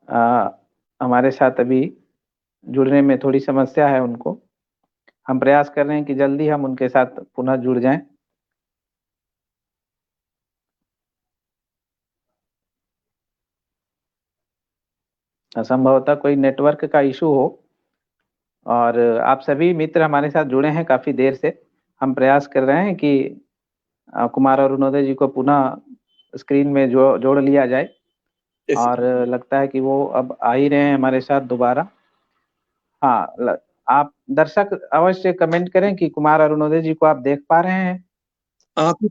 आ, हमारे साथ अभी जुड़ने में थोड़ी समस्या है उनको। हम प्रयास कर रहे हैं कि जल्दी हम उनके साथ पुनः जुड़ जाएं। संभवतः कोई नेटवर्क का इशू हो। और आप सभी मित्र हमारे साथ जुड़े हैं काफी देर से। हम प्रयास कर रहे हैं कि कुमार अरुणोदय जी को पुनः स्क्रीन में जोड़ लिया जाए। इस और लगता है कि वो अब आ ही रहे हैं हमारे साथ दोबारा। हाँ, आप दर्शक अवश्य कमेंट करें कि कुमार अरुणोदय जी को आप देख पा रहे हैं। आप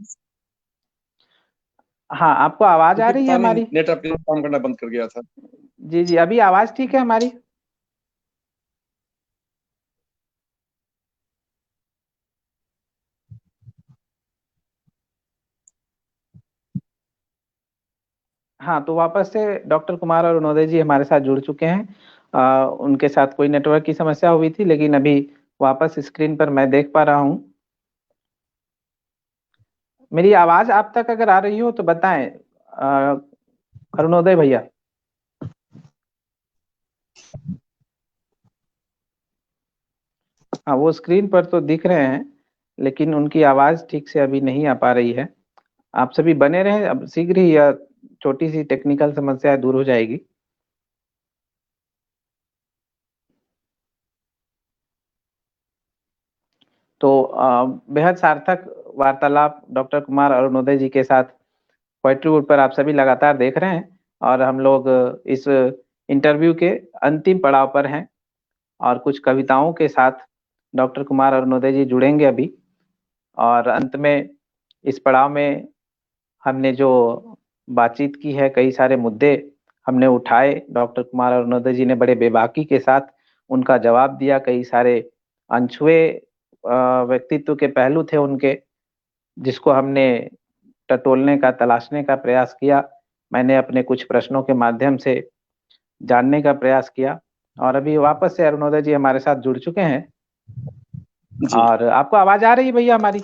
हाँ, आपको आवाज आ रही है पता नहीं हमारी? नेट अपना काम करना बंद कर गया था। जी जी, अभी आवाज ठीक है हमारी? हाँ, तो वापस से डॉक्टर कुमार अरुणोदय जी हमारे साथ जुड़ चुके हैं। उनके साथ कोई नेटवर्क की समस्या हुई थी, लेकिन अभी वापस स्क्रीन पर मैं देख पा रहा हूँ। मेरी आवाज आप तक अगर आ रही हो तो बताएं अरुणोदय भैया। हाँ, वो स्क्रीन पर तो दिख रहे हैं, लेकिन उनकी आवाज ठीक से अभी नहीं आ पा रही है। आप सभी बने रहें, अब शीघ्र ही यह छोटी सी टेक्निकल समस्या दूर हो जाएगी। तो बेहद सार्थक वार्तालाप डॉक्टर कुमार अरुणोदय जी के साथ पोइट्री वुड पर आप सभी लगातार देख रहे हैं। और हम लोग इस इंटरव्यू के अंतिम पड़ाव पर हैं। और कुछ कविताओं के साथ डॉक्टर कुमार अरुणोदय जी जुड़ेंगे अभी। और अंत में इस पड़ाव में हमने जो बातचीत की है, कई सारे मुद्दे हमने उठाए, डॉक्टर कुमार अरुणोदय जी ने बड़े बेबाकी के साथ उनका जवाब दिया। कई सारे अनछुए व्यक्तित्व के पहलू थे उनके, जिसको हमने टटोलने का, तलाशने का प्रयास किया। मैंने अपने कुछ प्रश्नों के माध्यम से जानने का प्रयास किया। और अभी वापस से अरुणोदय जी हमारे साथ जुड़ चुके हैं। जी। और आपको आवाज आ रही है भैया हमारी?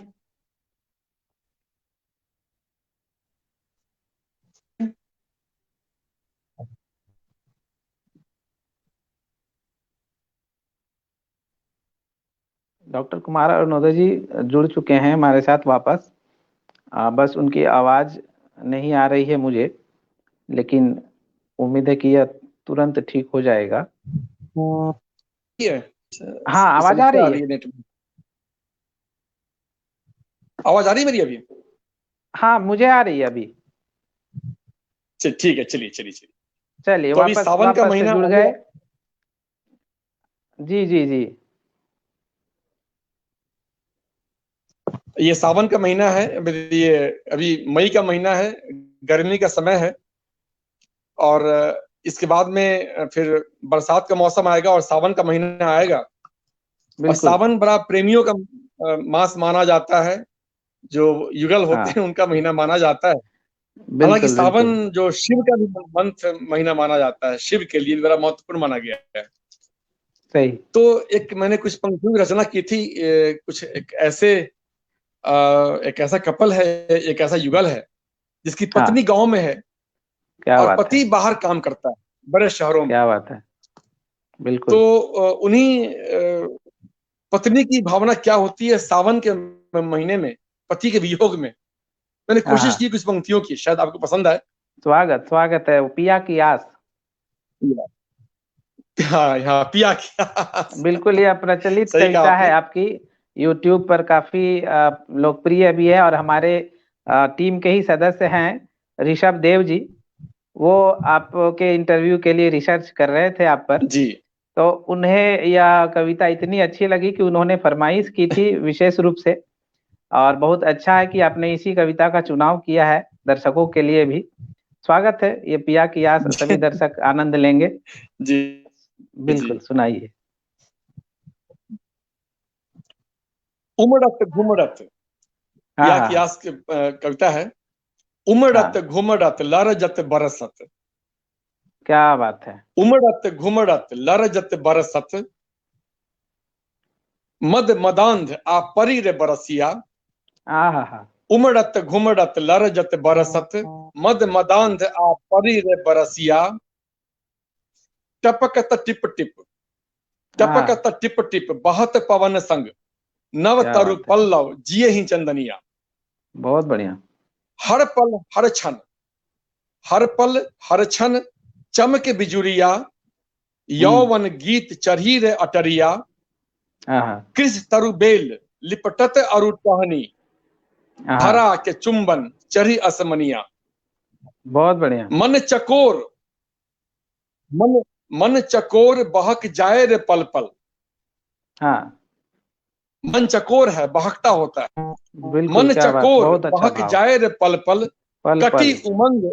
डॉक्टर कुमार अरुणोदय जी जुड़ चुके हैं हमारे साथ वापस। बस उनकी आवाज नहीं आ रही है मुझे, लेकिन उम्मीद है कि यह तुरंत ठीक हो जाएगा। है हाँ, आवाज आ समस्या आ रही रही है। है नेट में। आवाज आ रही है मेरी अभी? हाँ, मुझे आ रही है अभी। ठीक है, चलिए चलिए चलिए। चलिए, तो अभी वापस सावन का वापस से महीना जुड़ आ गए। गया। जी जी जी। ये सावन का महीना है, ये अभी मई का महीना है, गर्मी का समय है। और इसके बाद में फिर बरसात का मौसम आएगा और सावन का महीना आएगा। और बिल्कुल। सावन बड़ा प्रेमियों का मास माना जाता है, जो युगल होते हाँ, हैं उनका महीना माना जाता है। हालांकि बिल्कुल बिल्कुल। सावन जो शिव का भी मंथ महीना माना जाता है, शिव के लिए भी बड़ा महत्वपूर्ण माना गया है। सही। तो एक मैंने कुछ पंक्तियों की रचना की थी। कुछ एक ऐसा कपल है, एक ऐसा युगल है जिसकी हाँ, पत्नी गांव में है क्या और बात है। पति बाहर काम करता है बड़े शहरों में। क्या बात है। तो बिल्कुल। उन्हीं पत्नी की भावना क्या होती है सावन के महीने में, पति के वियोग में। मैंने हाँ कोशिश हाँ, की कुछ पंक्तियों की, शायद आपको पसंद आए। स्वागत स्वागत है, वो पिया की आस। हाँ हाँ, पिया क्या। बिल्कुल, यह प्रचलित सही कहा कविता है आपने। आपकी। यूट्यूब पर काफी लोकप्रिय भी है, और हमारे टीम के ही सदस्य हैं ऋषभ देव जी। वो आपके इंटरव्यू के लिए रिसर्च कर रहे थे आप पर। जी तो उन्हें यह कविता इतनी अच्छी लगी कि उन्होंने फरमाइश की थी विशेष रूप से। और बहुत अच्छा है कि आपने इसी कविता का चुनाव किया है दर्शकों के लिए भी। स्वागत है, ये पिया की आस सभी दर्शक आनंद लेंगे। जी जी। बिल्कुल, सुनाइए। उमड़त घुमड़त, हाँ पिया हाँ की हाँ। आस की कविता है। उमड़त हाँ, घुमड़त लरजत बरसत, क्या बात है। उमड़त घुमड़त लरजत बरसत, मद मदांध आ परी रे बरसिया। हाँ हाँ हाँ। उमड़त घुमड़त लरजत बरसत, मद मदांध आ परी रे बरसिया। टपकत टिप टिप, हाँ, टपकत टिप टिप बहत पवन संग, नव क्या तरु बात है। पल्लव जिये ही चंदनिया। बहुत बढ़िया। हर पल हर क्षण, हर पल हर क्षण चमक बिजुरिया, हम्म। यौवन गीत चढ़ी रे अटरिया। हाँ हाँ कृष तरु बेल लिपटत अरु टहनी, हाँ। भरा के चुंबन चढ़ी असमनिया। बहुत बढ़िया। मन चकोर, मन मन चकोर बहक जाए रे पल पल। हाँ, मन चकोर है, बहकता होता है। बिल्कुल, मन क्या बात, चकोर बहुत अच्छा बहक भाव। जाए रे पल पल, पल कटी पल। उमंग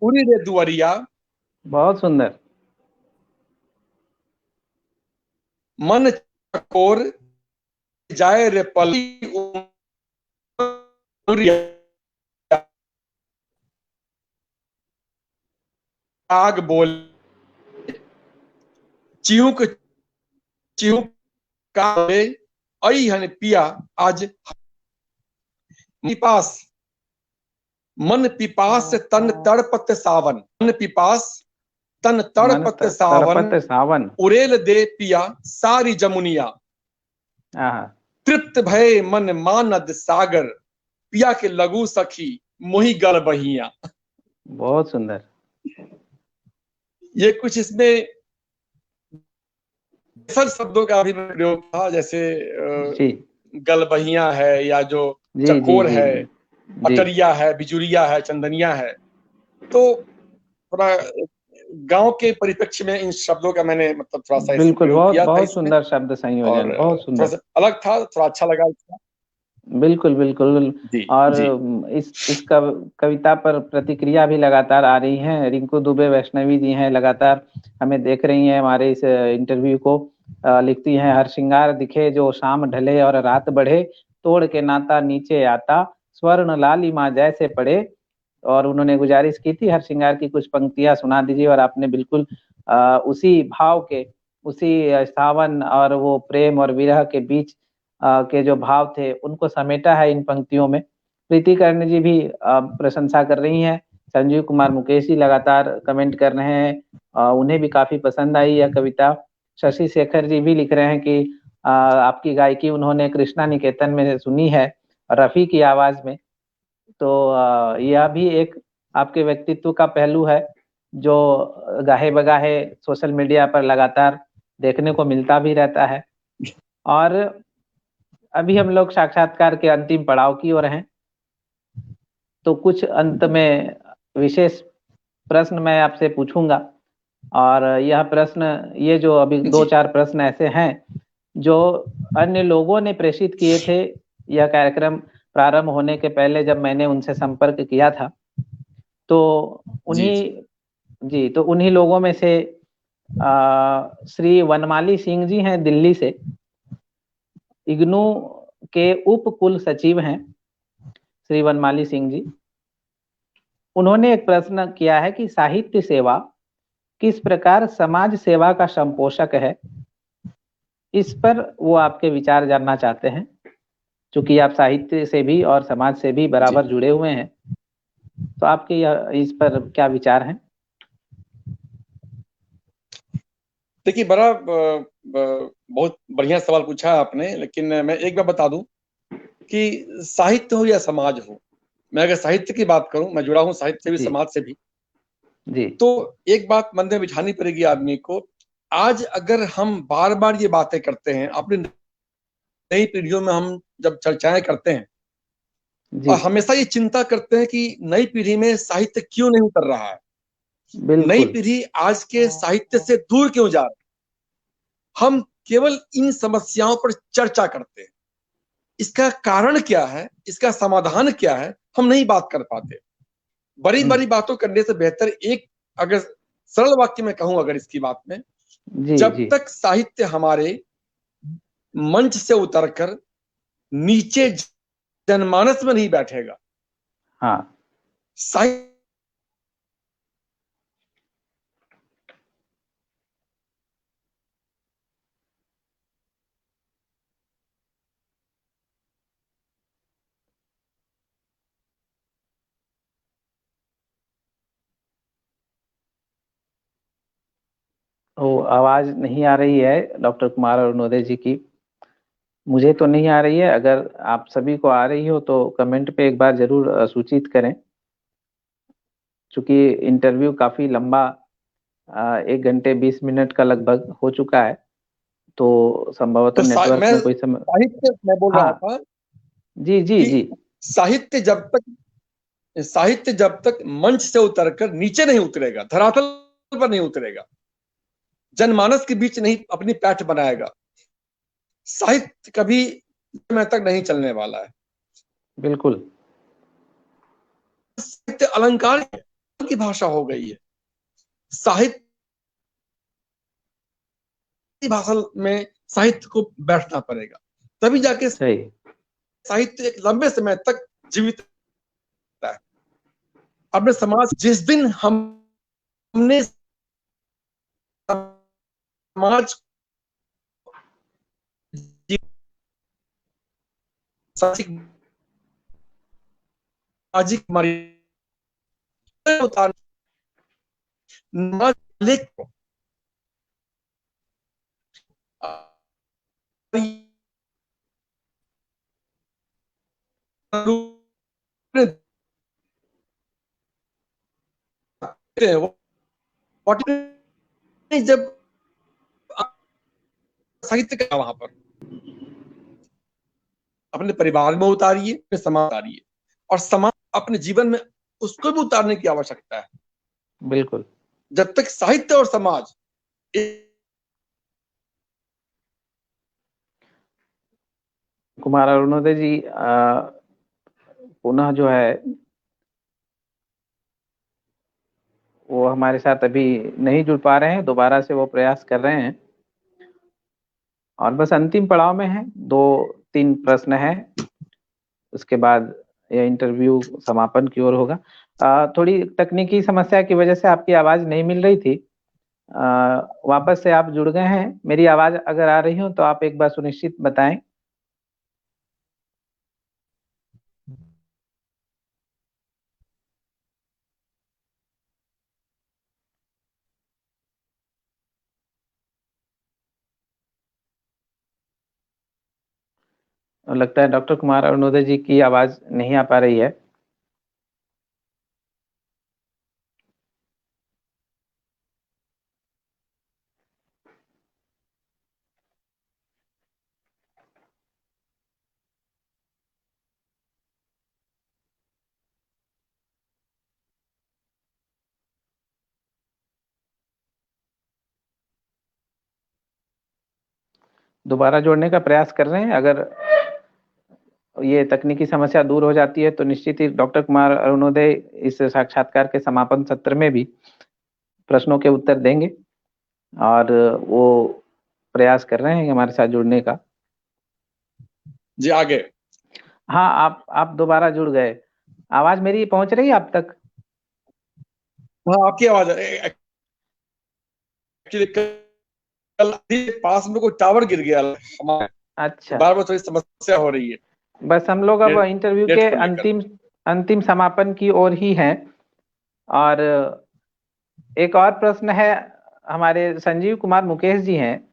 उरी रे दुअरिया। बहुत सुंदर। मन चकोर जाए रे पल आग बोल, चिहुक चिहुक काबे, आई हन पिया आज पिपास। मन पिपास तन तड़पत सावन, मन पिपास तन तड़पत सावन, तड़पत सावन। उड़ेल दे पिया सारी जमुनिया। हाँ हाँ। तृप्त भय मन मानद सागर, पिया के लघु सखी मोहि गल बहिया। बहुत सुंदर। ये कुछ इसमें सर शब्दों का भी प्रयोग था, जैसे जी गल बहिया है, या जो जी जी चकोर जी है, जी जी। अटरिया है, बिजुरिया है, चंदनिया है। तो थोड़ा गांव के परिप्रेक्ष्य में इन शब्दों का मैंने मतलब थोड़ा सा इसमें बिल्कुल, प्रयोग बहुत किया था बहुत इसमें। सुंदर शब्द और संयोजन, बहुत थोड़ा सुंदर। सा अलग था, थोड़ा अच्छा लगा इसका। बिल्कुल बिल्कुल। जी और जी इस कविता पर प्रतिक्रिया भी लगातार आ रही है। रिंकू दुबे वैष्णवी जी हैं, लगातार हमें देख रही हैं हमारे इस इंटरव्यू को। लिखती हैं, हर श्रृंगार दिखे जो शाम ढले और रात बढ़े, तोड़ के नाता नीचे आता, स्वर्ण लालिमा जैसे पड़े। और उन्होंने गुजारिश की थी हर श्रृंगार की कुछ पंक्तियां सुना दीजिए, और आपने बिल्कुल उसी भाव के, उसी सावन और वो प्रेम और विरह के बीच के जो भाव थे उनको समेटा है इन पंक्तियों में। प्रीति कर्ण जी भी प्रशंसा कर रही हैं। संजीव कुमार मुकेश जी लगातार कमेंट कर रहे हैं, उन्हें भी काफी पसंद आई यह कविता। शशि शेखर जी भी लिख रहे हैं कि आपकी गायकी उन्होंने कृष्णा निकेतन में सुनी है, रफ़ी की आवाज में। तो यह भी एक आपके व्यक्तित्व का पहलू है जो गाहे बगाहे सोशल मीडिया पर लगातार देखने को मिलता भी रहता है। और अभी हम लोग साक्षात्कार के अंतिम पड़ाव की ओर हैं, तो कुछ अंत में विशेष प्रश्न मैं आपसे पूछूंगा। और यह प्रश्न, ये जो अभी जी 2-4 प्रश्न ऐसे हैं जो अन्य लोगों ने प्रेषित किए थे यह कार्यक्रम प्रारंभ होने के पहले, जब मैंने उनसे संपर्क किया था। तो जी उन्हीं जी जी, तो उन्हीं लोगों में से श्री वनमाली सिंह जी हैं, दिल्ली से, इग्नू के उप कुल सचिव हैं श्री वनमाली सिंह जी। उन्होंने एक प्रश्न किया है कि साहित्य सेवा किस प्रकार समाज सेवा का संपोषक है। इस पर वो आपके विचार जानना चाहते हैं, चूंकि आप साहित्य से भी और समाज से भी जी। बराबर जुड़े हुए हैं। तो आपके इस पर क्या विचार हैं? देखिए, बहुत बढ़िया सवाल पूछा है आपने, लेकिन मैं एक बार बता दूं कि साहित्य हो या समाज हो, मैं अगर साहित्य की बात करूं, मैं जुड़ा हूं साहित्य से भी जी समाज से भी, जी तो एक बात मन में बिठानी पड़ेगी आदमी को। आज अगर हम बार बार ये बातें करते हैं, अपनी नई पीढ़ियों में हम जब चर्चाएं करते हैं जी, और हमेशा ये चिंता करते हैं कि नई पीढ़ी में साहित्य क्यों नहीं उतर रहा है, नई बिल्कुल। पीढ़ी आज के साहित्य से दूर क्यों जा रही है, हम केवल इन समस्याओं पर चर्चा करते हैं। इसका कारण क्या है, इसका समाधान क्या है, हम नहीं बात कर पाते। बड़ी बड़ी बातों करने से बेहतर एक, अगर सरल वाक्य में कहूं अगर इसकी बात में, जी जब जी, तक साहित्य हमारे मंच से उतरकर नीचे जनमानस में नहीं बैठेगा, हाँ, साहित्य वो आवाज नहीं आ रही है डॉक्टर कुमार अरुणोदय जी की। मुझे तो नहीं आ रही है। अगर आप सभी को आ रही हो तो कमेंट पे एक बार जरूर सूचित करें। चूंकि इंटरव्यू काफी लंबा 1 घंटे 20 मिनट का लगभग हो चुका है, तो संभवतः तो नेटवर्क मैं में कोई समय। साहित्य मैं बोल रहा हाँ, था जी जी कि जी, साहित्य जब तक साहित्य जब तक मंच से उतरकर नीचे नहीं उतरेगा, धरातल पर नहीं उतरेगा, जनमानस के बीच नहीं अपनी पैठ बनाएगा, साहित्य कभी समय तक नहीं चलने वाला है। बिल्कुल। साहित्य अलंकार की भाषा हो गई है। साहित्य भाषा में साहित्य को बैठना पड़ेगा, तभी जाके सही। साहित्य एक लंबे समय तक जीवित रहता है। अपने समाज, जिस दिन हमने समाज सामाजिक मर्यादा उतारने जब साहित्य का वहां पर अपने परिवार में उतारिए, अपने समाज उतारिए, और समाज अपने जीवन में उसको भी उतारने की आवश्यकता है। बिल्कुल। जब तक साहित्य और समाज कुमार अरुणोदय जी पुनः जो है वो हमारे साथ अभी नहीं जुड़ पा रहे हैं, दोबारा से वो प्रयास कर रहे हैं और बस अंतिम पड़ाव में है। 2-3 प्रश्न है, उसके बाद यह इंटरव्यू समापन की ओर होगा। थोड़ी तकनीकी समस्या की वजह से आपकी आवाज नहीं मिल रही थी। वापस से आप जुड़ गए हैं। मेरी आवाज अगर आ रही हो तो आप एक बार सुनिश्चित बताएं। लगता है डॉक्टर कुमार अरुणोदय जी की आवाज नहीं आ पा रही है। दोबारा जोड़ने का प्रयास कर रहे हैं, अगर ये तकनीकी समस्या दूर हो जाती है तो निश्चित ही डॉक्टर कुमार अरुणोदय इस साक्षात्कार के समापन सत्र में भी प्रश्नों के उत्तर देंगे, और वो प्रयास कर रहे हैं हमारे साथ जुड़ने का। जी आगे। हाँ, आप दोबारा जुड़ गए। आवाज मेरी पहुंच रही है आप तक? हाँ, आपकी आवाज एक्चुअली कल पास में कोई टावर गिर गया हमारे, अच्छा, बार बार थोड़ी समस्या हो रही है। बस हम लोग अब इंटरव्यू के को लेकर। अंतिम समापन की ओर ही हैं। और एक और प्रश्न है, हमारे संजीव कुमार मुकेश जी हैं,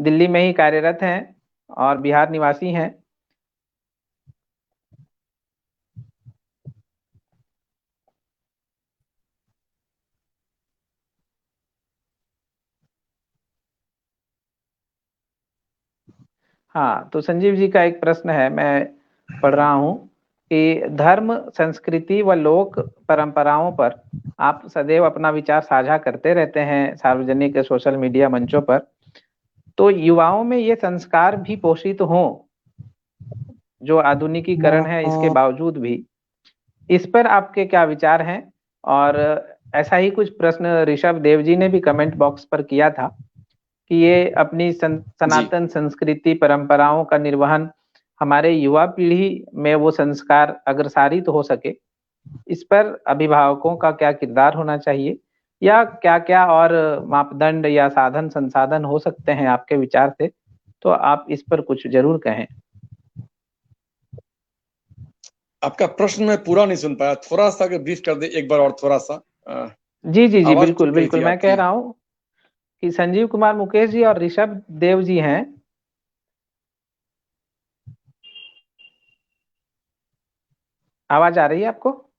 दिल्ली में ही कार्यरत हैं और बिहार निवासी हैं। हाँ, तो संजीव जी का एक प्रश्न है, मैं पढ़ रहा हूँ कि धर्म, संस्कृति व लोक परंपराओं पर आप सदैव अपना विचार साझा करते रहते हैं सार्वजनिक सोशल मीडिया मंचों पर, तो युवाओं में ये संस्कार भी पोषित हों जो आधुनिकीकरण है इसके बावजूद भी, इस पर आपके क्या विचार हैं? और ऐसा ही कुछ प्रश्न ऋषभ देव जी ने भी कमेंट बॉक्स पर किया था कि ये अपनी सनातन संस्कृति परंपराओं का निर्वहन हमारे युवा पीढ़ी में वो संस्कार अग्रसारित हो सके, इस पर अभिभावकों का क्या किरदार होना चाहिए, या क्या क्या और मापदंड या साधन संसाधन हो सकते हैं आपके विचार से? तो आप इस पर कुछ जरूर कहें। आपका प्रश्न मैं पूरा नहीं सुन पाया, थोड़ा सा अगर ब्रीफ कर दे एक बार और थोड़ा सा। जी जी जी, आवाज बिल्कुल टूट रही बिल्कुल, थी मैं कह आपकी। रहा हूँ कि संजीव कुमार मुकेश जी और ऋषभ देव जी हैं। आवाज आ रही है आपको?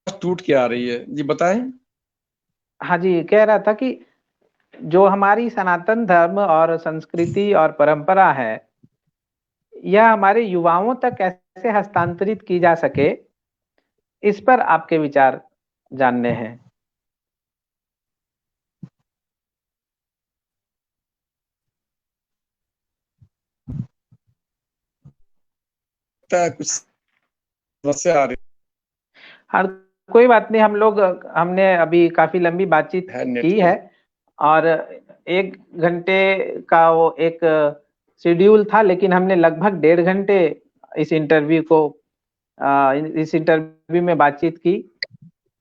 टूट के आ रही है जी, बताएं। हाँ जी, कह रहा था कि जो हमारी सनातन धर्म और संस्कृति और परंपरा है, यह हमारे युवाओं तक कैसे हस्तांतरित की जा सके, इस पर आपके विचार जानने हैं। कुछ समस्या आ रही हर कोई बात नहीं, हमने अभी काफी लंबी बातचीत है नेट की की। है, और 1 घंटे का वो एक शेड्यूल था, लेकिन हमने लगभग 1.5 घंटे इस इंटरव्यू को इस इंटरव्यू में बातचीत की।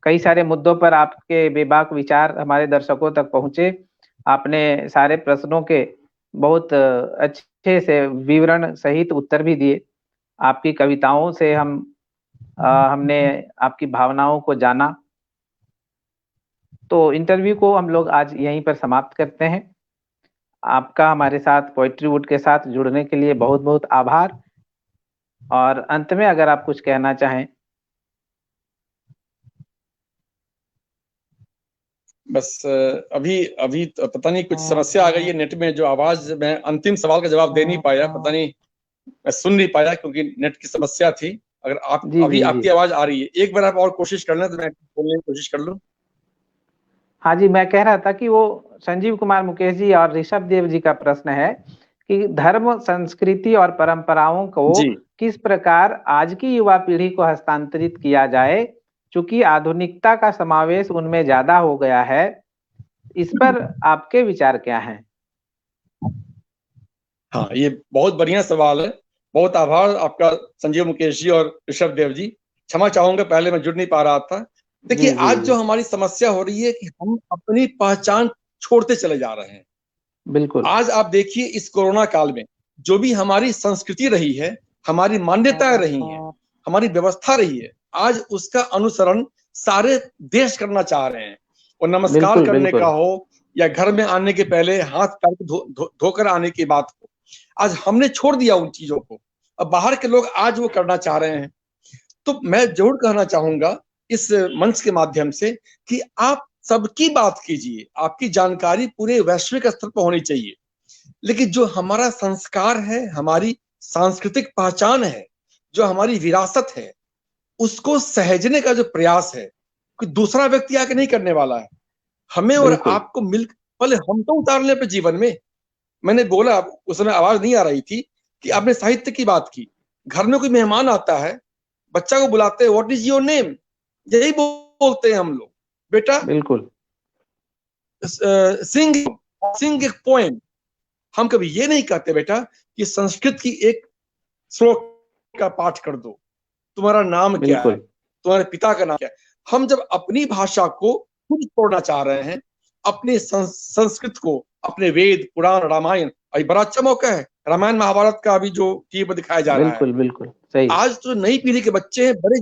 कई सारे मुद्दों पर आपके बेबाक विचार हमारे दर्शकों तक पहुंचे। आपने सारे प्रश्नों के बहुत अच्छे से विवरण सहित उत्तर भी दिए। आपकी कविताओं से हमने आपकी भावनाओं को जाना। तो इंटरव्यू को हम लोग आज यहीं पर समाप्त करते हैं। आपका हमारे साथ पोएट्री वुड के साथ जुड़ने के लिए बहुत बहुत आभार। और अंत में अगर आप कुछ कहना चाहें। बस अभी अभी तो पता नहीं कुछ समस्या आ गई है नेट में, जो आवाज, मैं अंतिम सवाल का जवाब दे नहीं पाया, पता नहीं मैं सुन नहीं पाया क्योंकि नेट की समस्या थी। अगर आप जी अभी जी जी, आपकी आवाज आ रही है, एक बार आप और कोशिश कर लें तो मैं बोलने की कोशिश कर लूं। हाँ जी, मैं कह रहा था कि वो संजीव कुमार मुकेश जी और ऋषभ देव जी का प्रश्न है कि धर्म, संस्कृति और परंपराओं को जी किस प्रकार आज की युवा पीढ़ी को हस्तांतरित किया जाए, चूंकि आधुनिकता का समावेश उनमें ज्यादा हो गया है। इस पर आपके विचार क्या हैं? हाँ, ये बहुत बढ़िया सवाल है। बहुत आभार आपका संजीव मुकेश जी और ऋषभ देव जी। क्षमा चाहूंगा, पहले मैं जुड़ नहीं पा रहा था। देखिए, जी जी आज जी, जो हमारी समस्या हो रही है कि हम अपनी पहचान छोड़ते चले जा रहे हैं। बिल्कुल आज आप देखिए, इस कोरोना काल में जो भी हमारी संस्कृति रही है, हमारी मान्यताएं रही हैं, हमारी व्यवस्था रही है, आज उसका अनुसरण सारे देश करना चाह रहे हैं। वो नमस्कार बिल्कुल करने का बिल्कुल, हो या घर में आने के पहले हाथ पैर को धोकर आने की बात हो, आज हमने छोड़ दिया उन चीजों को। अब बाहर के लोग आज वो करना चाह रहे हैं। तो मैं जरूर कहना चाहूंगा इस मंच के माध्यम से कि आप सबकी बात कीजिए, आपकी जानकारी पूरे वैश्विक स्तर पर होनी चाहिए, लेकिन जो हमारा संस्कार है, हमारी सांस्कृतिक पहचान है, जो हमारी विरासत है, उसको सहेजने का जो प्रयास है, कोई दूसरा व्यक्ति आके नहीं करने वाला है। हमें और आपको मिल, पहले हम तो उतार लें अपने जीवन में। मैंने बोला, उस समय आवाज नहीं आ रही थी कि आपने साहित्य की बात की। घर में कोई मेहमान आता है, बच्चा को बुलाते हैं, व्हाट इज योर नेम, यही बोलते हैं हम लोग, बेटा बिल्कुल सिंग एक पोएम। हम कभी ये नहीं कहते बेटा कि संस्कृत की एक श्लोक का पाठ कर दो, तुम्हारा नाम क्या है, तुम्हारे पिता का नाम क्या है। हम जब अपनी भाषा को खुद छोड़ना चाह रहे हैं, अपने संस्कृत को, अपने वेद पुराण रामायण, अभी बड़ा अच्छा मौका है रामायण महाभारत का अभी जो टीवी दिखाया जा रहा है। बिल्कुल सही। आज तो नई पीढ़ी के बच्चे हैं, बड़े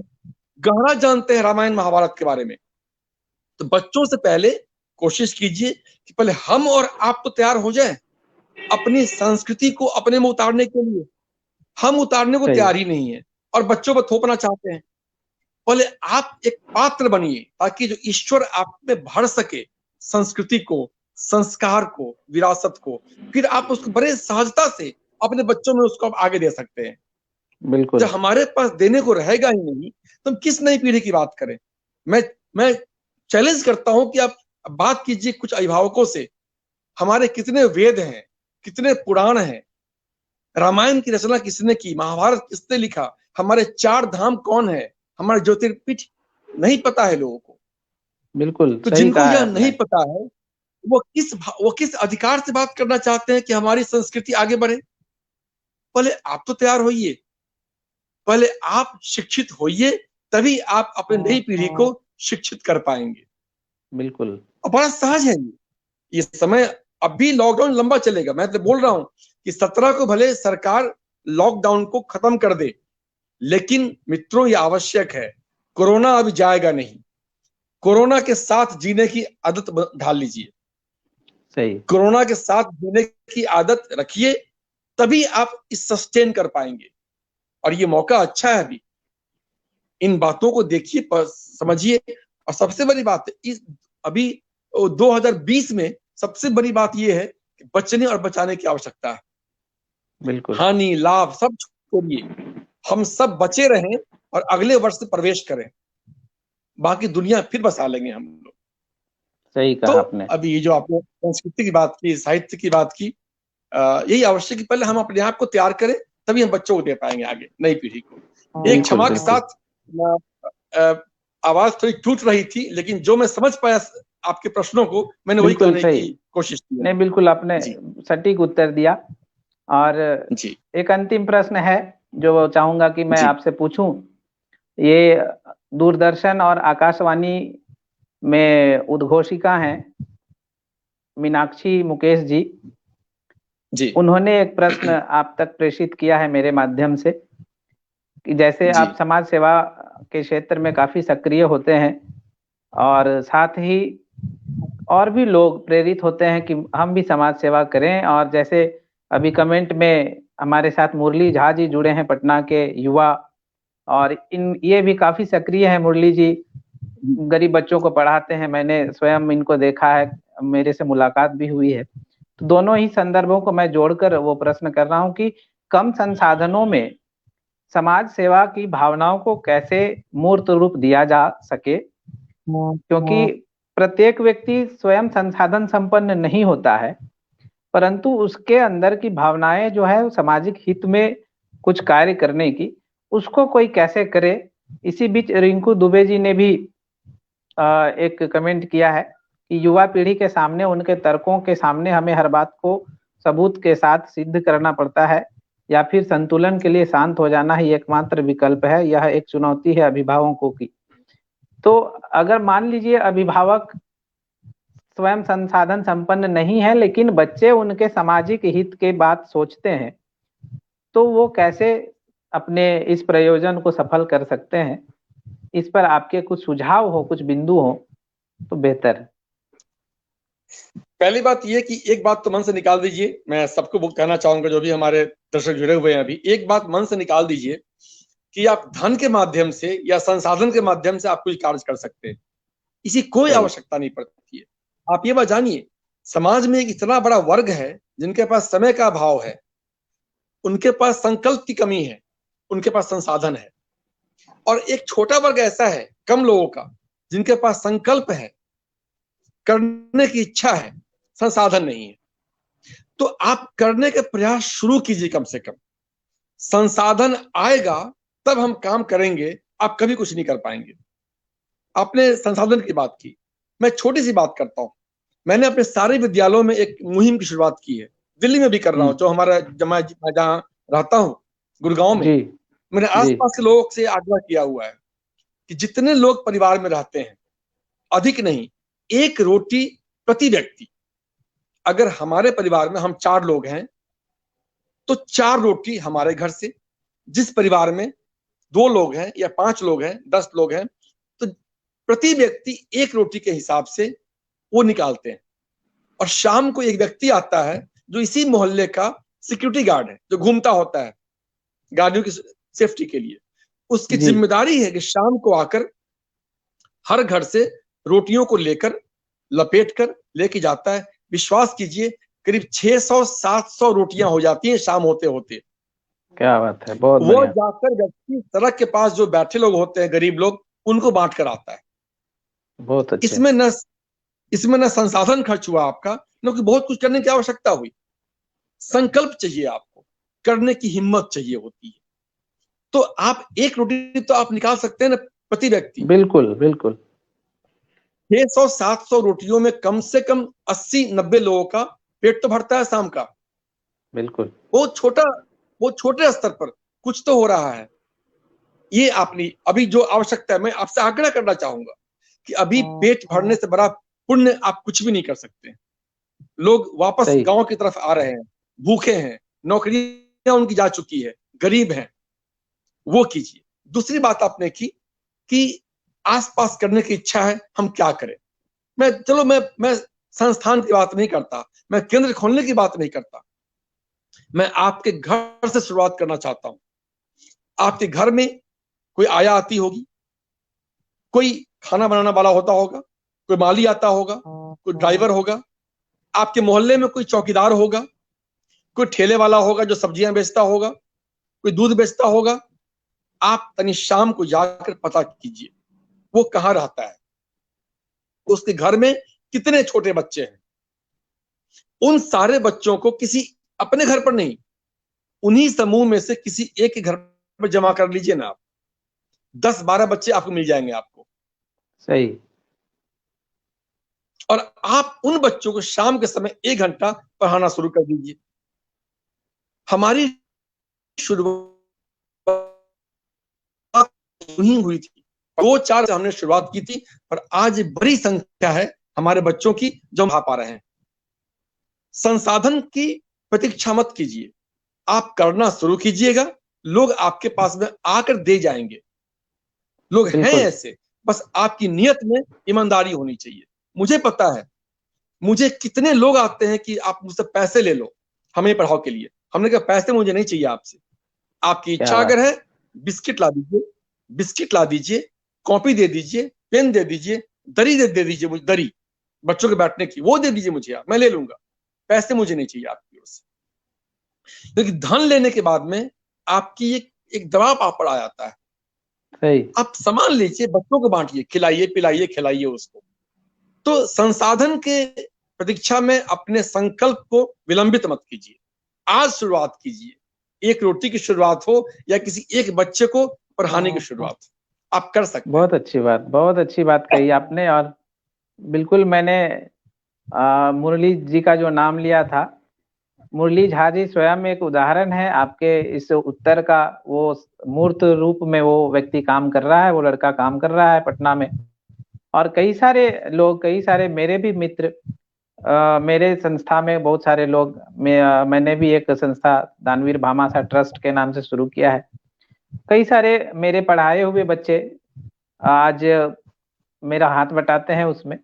गहरा जानते हैं रामायण महाभारत के बारे में। तो बच्चों से पहले कोशिश कीजिए कि पहले हम और आप तो तैयार हो जाए अपनी संस्कृति को अपने में उतारने के लिए। हम उतारने को तैयार ही नहीं है और बच्चों पर थोपना चाहते हैं। पहले आप एक पात्र बनिए ताकि जो ईश्वर आप में भर सके संस्कृति को, संस्कार को, विरासत को, फिर आप उसको बड़े सहजता से अपने बच्चों में उसको आप आगे दे सकते हैं। बिल्कुल। जब हमारे पास देने को रहेगा ही नहीं तो हम किस नई पीढ़ी की बात करें। मैं चैलेंज करता हूं कि आप बात कीजिए कुछ अभिभावकों से, हमारे कितने वेद हैं, कितने पुराण हैं, रामायण की रचना किसने की, महाभारत किसने लिखा, हमारे 4 धाम कौन है, हमारे ज्योतिर्पीठ नहीं पता है लोगों को। बिल्कुल। तो जिनको यह नहीं पता है वो किस अधिकार से बात करना चाहते हैं कि हमारी संस्कृति आगे बढ़े। पहले आप तो तैयार होइए, पहले आप शिक्षित होइए, तभी आप अपनी नई पीढ़ी को शिक्षित कर पाएंगे। बिल्कुल। और बड़ा सहज है ये समय। अभी लॉकडाउन लंबा चलेगा, मैं तो बोल रहा हूं कि 17 को भले सरकार लॉकडाउन को खत्म कर दे, लेकिन मित्रों ये आवश्यक है, कोरोना अभी जाएगा नहीं। कोरोना के साथ जीने की आदत ढाल लीजिए। सही। कोरोना के साथ जीने की आदत रखिए, तभी आप इस सस्टेन कर पाएंगे। और ये मौका अच्छा है अभी, इन बातों को देखिए, समझिए। और सबसे बड़ी बात इस अभी 2020 में सबसे बड़ी बात यह है कि बचने और बचाने की आवश्यकता है। बिल्कुल। हानि लाभ सब छोड़िए, हम सब बचे रहें और अगले वर्ष से प्रवेश करें, बाकी दुनिया फिर बसा लेंगे हम लोग। सही कहा आपने। अभी ये जो आपने संस्कृति की बात की, साहित्य की बात की, यही आवश्यक है पहले हम अपने आप को तैयार करें, तभी हम बच्चों को दे पाएंगे आगे नई पीढ़ी को। एक क्षमा के साथ आवाज थोड़ी टूट रही थी, लेकिन जो मैं समझ पाया आपके प्रश्नों को मैंने वही करने की कोशिश की। नहीं, बिल्कुल आपने सटीक उत्तर दिया। और एक अंतिम प्रश्न है जो चाहूंगा कि मैं आपसे पूछूं। ये दूरदर्शन और आकाशवाणी में उद्घोषिका हैं मीनाक्षी मुकेश जी। उन्होंने एक प्रश्न आप तक प्रेषित किया है मेरे माध्यम से कि जैसे आप समाज सेवा के क्षेत्र में काफी सक्रिय होते हैं और साथ ही और भी लोग प्रेरित होते हैं कि हम भी समाज सेवा करें। और जैसे अभी कमेंट में हमारे साथ मुरली झा जी जुड़े हैं, पटना के युवा, और ये भी काफी सक्रिय है। मुरली जी गरीब बच्चों को पढ़ाते हैं, मैंने स्वयं इनको देखा है, मेरे से मुलाकात भी हुई है। तो दोनों ही संदर्भों को मैं जोड़कर वो प्रश्न कर रहा हूँ कि कम संसाधनों में समाज सेवा की भावनाओं को कैसे मूर्त रूप दिया जा सके, क्योंकि प्रत्येक व्यक्ति स्वयं संसाधन संपन्न नहीं होता है, परंतु उसके अंदर की भावनाएं जो है सामाजिक हित में कुछ कार्य करने की, उसको कोई कैसे करे। इसी बीच रिंकू दुबे जी ने भी एक कमेंट किया है कि युवा पीढ़ी के सामने, उनके तर्कों के सामने हमें हर बात को सबूत के साथ सिद्ध करना पड़ता है, या फिर संतुलन के लिए शांत हो जाना ही एकमात्र विकल्प है। यह एक चुनौती है अभिभावकों की। तो अगर मान लीजिए अभिभावक स्वयं संसाधन संपन्न नहीं है, लेकिन बच्चे उनके सामाजिक हित के बात सोचते हैं, तो वो कैसे अपने इस प्रयोजन को सफल कर सकते हैं? इस पर आपके कुछ सुझाव हो, कुछ बिंदु हो तो बेहतर। पहली बात ये कि एक बात तो मन से निकाल दीजिए, मैं सबको वो कहना चाहूंगा जो भी हमारे दर्शक जुड़े हुए हैं अभी, एक बात मन से निकाल दीजिए कि आप धन के माध्यम से या संसाधन के माध्यम से आप कुछ कार्य कर सकते हैं, इसी कोई सही। आवश्यकता नहीं पड़ती है। आप ये बात जानिए, समाज में एक इतना बड़ा वर्ग है जिनके पास समय का अभाव है, उनके पास संकल्प की कमी है, उनके पास संसाधन है, और एक छोटा वर्ग ऐसा है कम लोगों का जिनके पास संकल्प है, करने की इच्छा है, संसाधन नहीं है। तो आप करने के प्रयास शुरू कीजिए, कम से कम संसाधन आएगा तब हम काम करेंगे, आप कभी कुछ नहीं कर पाएंगे। आपने संसाधन की बात की, मैं छोटी सी बात करता हूं। मैंने अपने सारे विद्यालयों में एक मुहिम की शुरुआत की है, दिल्ली में भी कर रहा हूं, जो हमारा जहां रहता हूं गुड़गांव में, जी मैंने जी आसपास के लोगों से आग्रह किया हुआ है कि जितने लोग परिवार में रहते हैं, अधिक नहीं, 1 रोटी प्रति व्यक्ति। अगर हमारे परिवार में हम 4 लोग हैं तो 4 रोटी हमारे घर से, जिस परिवार में 2 लोग हैं या 5 लोग हैं, 10 लोग हैं, तो प्रति व्यक्ति 1 रोटी के हिसाब से वो निकालते हैं। और शाम को एक व्यक्ति आता है जो इसी मोहल्ले का सिक्योरिटी गार्ड है, जो घूमता होता है गाड़ियों की सेफ्टी के लिए। उसकी जी जिम्मेदारी है कि शाम को आकर हर घर से रोटियों को लेकर लपेट कर लेके जाता है। विश्वास कीजिए, करीब 600-700 रोटियां हो जाती हैं शाम होते होते। क्या बात है, बहुत वो बढ़िया। जाकर व्यक्ति सड़क के पास जो बैठे लोग होते हैं, गरीब लोग, उनको बांट कर आता है। बहुत अच्छे। इसमें न संसाधन खर्च हुआ आपका, न कि बहुत कुछ करने की आवश्यकता हुई। संकल्प चाहिए आपको, करने की हिम्मत चाहिए होती है। तो आप 1 रोटी तो आप निकाल सकते हैं ना प्रति व्यक्ति। बिल्कुल बिल्कुल। 600-700 रोटियों में कम से कम 80-90 लोगों का पेट तो भरता है शाम का। बिल्कुल वो छोटे स्तर पर कुछ तो हो रहा है। ये आपने अभी जो आवश्यकता है, मैं आपसे आग्रह करना चाहूंगा कि अभी पेट भरने से बड़ा पुण्य आप कुछ भी नहीं कर सकते। लोग वापस सही। गांव की तरफ आ रहे हैं, भूखे हैं, नौकरियां उनकी जा चुकी है, गरीब हैं, वो कीजिए। दूसरी बात आपने की कि आसपास करने की इच्छा है, हम क्या करें। मैं संस्थान की बात नहीं करता, मैं केंद्र खोलने की बात नहीं करता, मैं आपके घर से शुरुआत करना चाहता हूं। आपके घर में कोई आया आती होगी, कोई खाना बनाने वाला होता होगा, कोई माली आता होगा, कोई ड्राइवर होगा, आपके मोहल्ले में कोई चौकीदार होगा, कोई ठेले वाला होगा जो सब्जियां बेचता होगा, कोई दूध बेचता होगा। आप तनी शाम को जाकर पता कीजिए वो कहां रहता है, उसके घर में कितने छोटे बच्चे हैं। उन सारे बच्चों को किसी अपने घर पर नहीं, उन्हीं समूह में से किसी एक के घर पर जमा कर लीजिए ना आप। 10-12 बच्चे आपको मिल जाएंगे आपको। सही। और आप उन बच्चों को शाम के समय 1 घंटा पढ़ाना शुरू कर दीजिए। हमारी शुरुआत नहीं हुई थी, 2-4 से हमने शुरुआत की थी, और आज बड़ी संख्या है हमारे बच्चों की जो हम पा रहे हैं। संसाधन की प्रतीक्षा मत कीजिए, आप करना शुरू कीजिएगा, लोग आपके पास में आकर दे जाएंगे। लोग हैं बिल्कुल ऐसे, बस आपकी नियत में ईमानदारी होनी चाहिए। मुझे पता है, मुझे कितने लोग आते हैं कि आप मुझसे पैसे ले लो हमें पढ़ाओ के लिए। हमने कहा पैसे मुझे नहीं चाहिए आपसे, आपकी क्या इच्छा बात। अगर है बिस्किट ला दीजिए, बिस्किट ला दीजिए, कॉपी दे दीजिए, पेन दे दीजिए, दरी दे दीजिए, मुझे दरी बच्चों के बैठने की वो दे दीजिए मुझे, मैं ले लूंगा। पैसे मुझे नहीं चाहिए आपकी ओर से। लेकिन धन लेने के बाद में आपकी एक दबाव आप पर आ जाता है। सही। आप सामान लीजिए, बच्चों को बांटिए, खिलाइए पिलाइए खिलाइए उसको। तो संसाधन के प्रतीक्षा में अपने संकल्प को विलंबित मत कीजिए, आज शुरुआत कीजिए। 1 रोटी की शुरुआत हो या किसी एक बच्चे को पढ़ाने की शुरुआत, आप कर सकते हैं। बहुत अच्छी बात, बहुत अच्छी बात कही आपने। और बिल्कुल मैंने मुरली जी का जो नाम लिया था, मुरली झा जी स्वयं एक उदाहरण है आपके इस उत्तर का। वो मूर्त रूप में वो व्यक्ति काम कर रहा है, वो लड़का काम कर रहा है पटना में। और कई सारे लोग, कई सारे मेरे भी मित्र, मेरे संस्था में बहुत सारे लोग, मैंने भी एक संस्था दानवीर भामाशाह ट्रस्ट के नाम से शुरू किया है। कई सारे मेरे पढ़ाए हुए बच्चे आज मेरा हाथ बटाते हैं उसमें।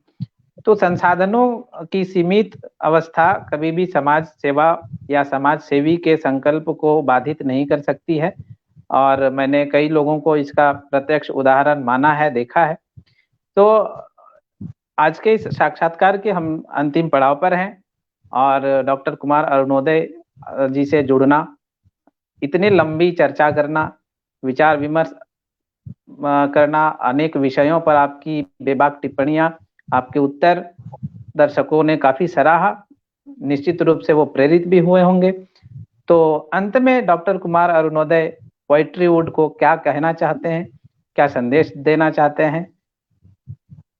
तो संसाधनों की सीमित अवस्था कभी भी समाज सेवा या समाज सेवी के संकल्प को बाधित नहीं कर सकती है, और मैंने कई लोगों को इसका प्रत्यक्ष उदाहरण माना है, देखा है। तो आज के इस साक्षात्कार के हम अंतिम पड़ाव पर हैं, और डॉक्टर कुमार अरुणोदय जी से जुड़ना, इतनी लंबी चर्चा करना, विचार विमर्श करना, अनेक विषयों पर आपकी बेबाक टिप्पणियां, आपके उत्तर दर्शकों ने काफी सराहा, निश्चित रूप से वो प्रेरित भी हुए होंगे। तो अंत में doctor Kumar Arunoday poetry would को क्या कहना चाहते हैं, क्या संदेश देना चाहते हैं?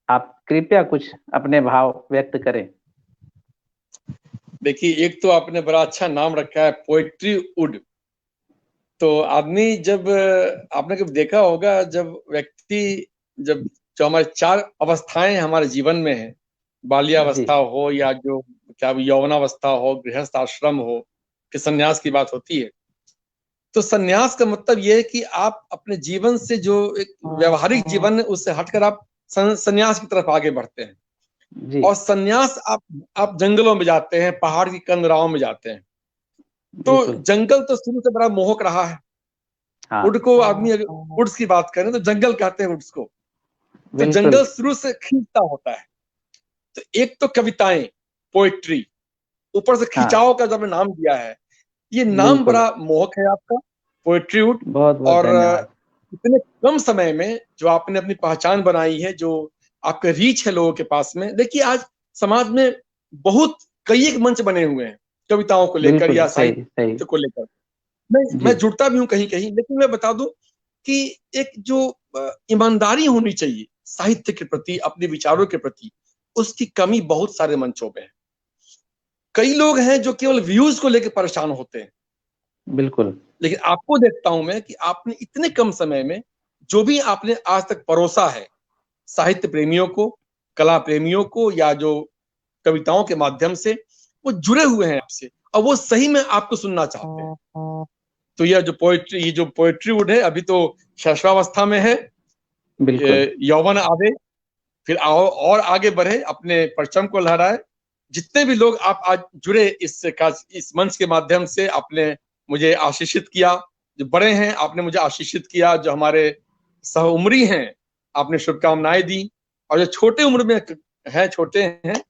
आप कृपया कुछ अपने भाव व्यक्त करें। देखिए, एक तो आपने बड़ा अच्छा नाम रखा है, पोएट्री वुड। तो आदमी जब, आपने कभी देखा होगा, जब व्यक्ति, जब जो हमारे 4 अवस्थाएं हमारे जीवन में है, बाल्यावस्था हो या जो क्या यौवनावस्था हो, गृहस्थ आश्रम हो, कि संन्यास की बात होती है। तो संन्यास का मतलब यह है कि आप अपने जीवन से जो एक व्यवहारिक जीवन है उससे हटकर आप संन्यास की तरफ आगे बढ़ते हैं। और संन्यास आप जंगलों में जाते हैं, पहाड़ की कंदराओं में जाते हैं। तो जंगल तो शुरू से बड़ा मोहक रहा है। वुड को आदमी, अगर वुड्स की बात करें तो जंगल कहते हैं वुड्स को। तो जंगल शुरू से खींचता होता है। तो एक तो कविताएं, पोएट्री, ऊपर से खिंचाव का जब नाम दिया है, ये नाम बड़ा मोहक है आपका, पोएट्री वुड। और इतने कम समय में जो आपने अपनी पहचान बनाई है, जो आपका रीच है लोगों के पास में। देखिए, आज समाज में बहुत कई एक मंच बने हुए हैं कविताओं को लेकर या साहित्य को लेकर। मैं जुड़ता भी हूं कहीं कहीं, लेकिन मैं बता दूं कि एक जो ईमानदारी होनी चाहिए साहित्य के प्रति, अपने विचारों के प्रति, उसकी कमी बहुत सारे मंचों पे है। कई लोग हैं जो केवल व्यूज को लेकर परेशान होते हैं। बिल्कुल। लेकिन आपको देखता हूं मैं कि आपने इतने कम समय में जो भी आपने आज तक परोसा है साहित्य प्रेमियों को, कला प्रेमियों को, या जो कविताओं के माध्यम से वो जुड़े हुए हैं आपसे, और वो सही में आपको सुनना चाहते हैं। तो यह जो पोएट्री वुड है, अभी तो शैशवावस्था में है। यौवन आवे, फिर आओ और आगे बढ़े, अपने परचम को लहराए। जितने भी लोग आप आज जुड़े इस मंच के माध्यम से, आपने मुझे आशीषित किया। जो बड़े हैं आपने मुझे आशीषित किया, जो हमारे सह उम्री हैं आपने शुभकामनाएं दी, और जो छोटे उम्र में हैं, छोटे हैं,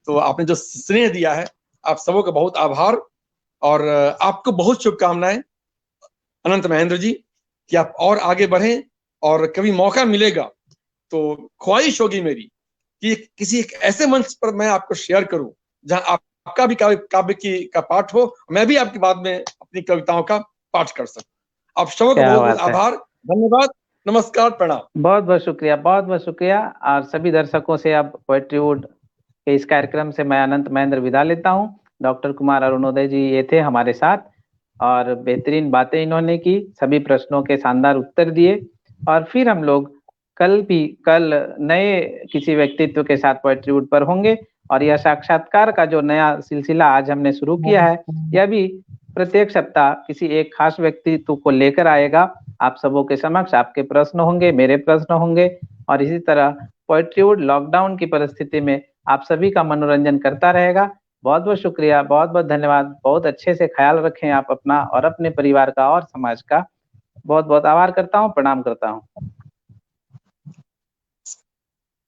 तो आपने जो स्नेह दिया है, आप सबों का बहुत आभार। और आपको बहुत शुभकामनाएं अनंत महेंद्र जी, कि आप और आगे बढ़ें। और कभी मौका मिलेगा तो ख्वाहिश होगी मेरी कि किसी एक ऐसे मंच पर मैं आपको शेयर करूं जहां आपका भी काव्य का पाठ हो, मैं भी आपके बाद में अपनी कविताओं का पाठ कर सकूं। आप सबों का बहुत बहुत आभार, धन्यवाद, नमस्कार, प्रणाम। बहुत बहुत शुक्रिया, बहुत बहुत शुक्रिया। और सभी दर्शकों से अब पोएट्री वुड के इस कार्यक्रम से मैं अनंत महेंद्र विदा लेता हूं। डॉक्टर कुमार अरुणोदय जी ये थे हमारे साथ, और बेहतरीन बातें इन्होंने की, सभी प्रश्नों के शानदार उत्तर दिए। और फिर हम लोग कल नए किसी व्यक्तित्व के साथ पोएट्री वुड पर होंगे। और यह साक्षात्कार का जो नया सिलसिला आज हमने शुरू किया है, यह भी प्रत्येक सप्ताह किसी एक खास व्यक्तित्व को लेकर आएगा आप सबों के समक्ष। आपके प्रश्न होंगे, मेरे प्रश्न होंगे, और इसी तरह पोएट्री वुड लॉकडाउन की परिस्थिति में आप सभी का मनोरंजन करता रहेगा। बहुत बहुत शुक्रिया, बहुत बहुत धन्यवाद। बहुत अच्छे से ख्याल रखें आप अपना और अपने परिवार का और समाज का। बहुत बहुत आभार करता हूँ, प्रणाम करता हूँ।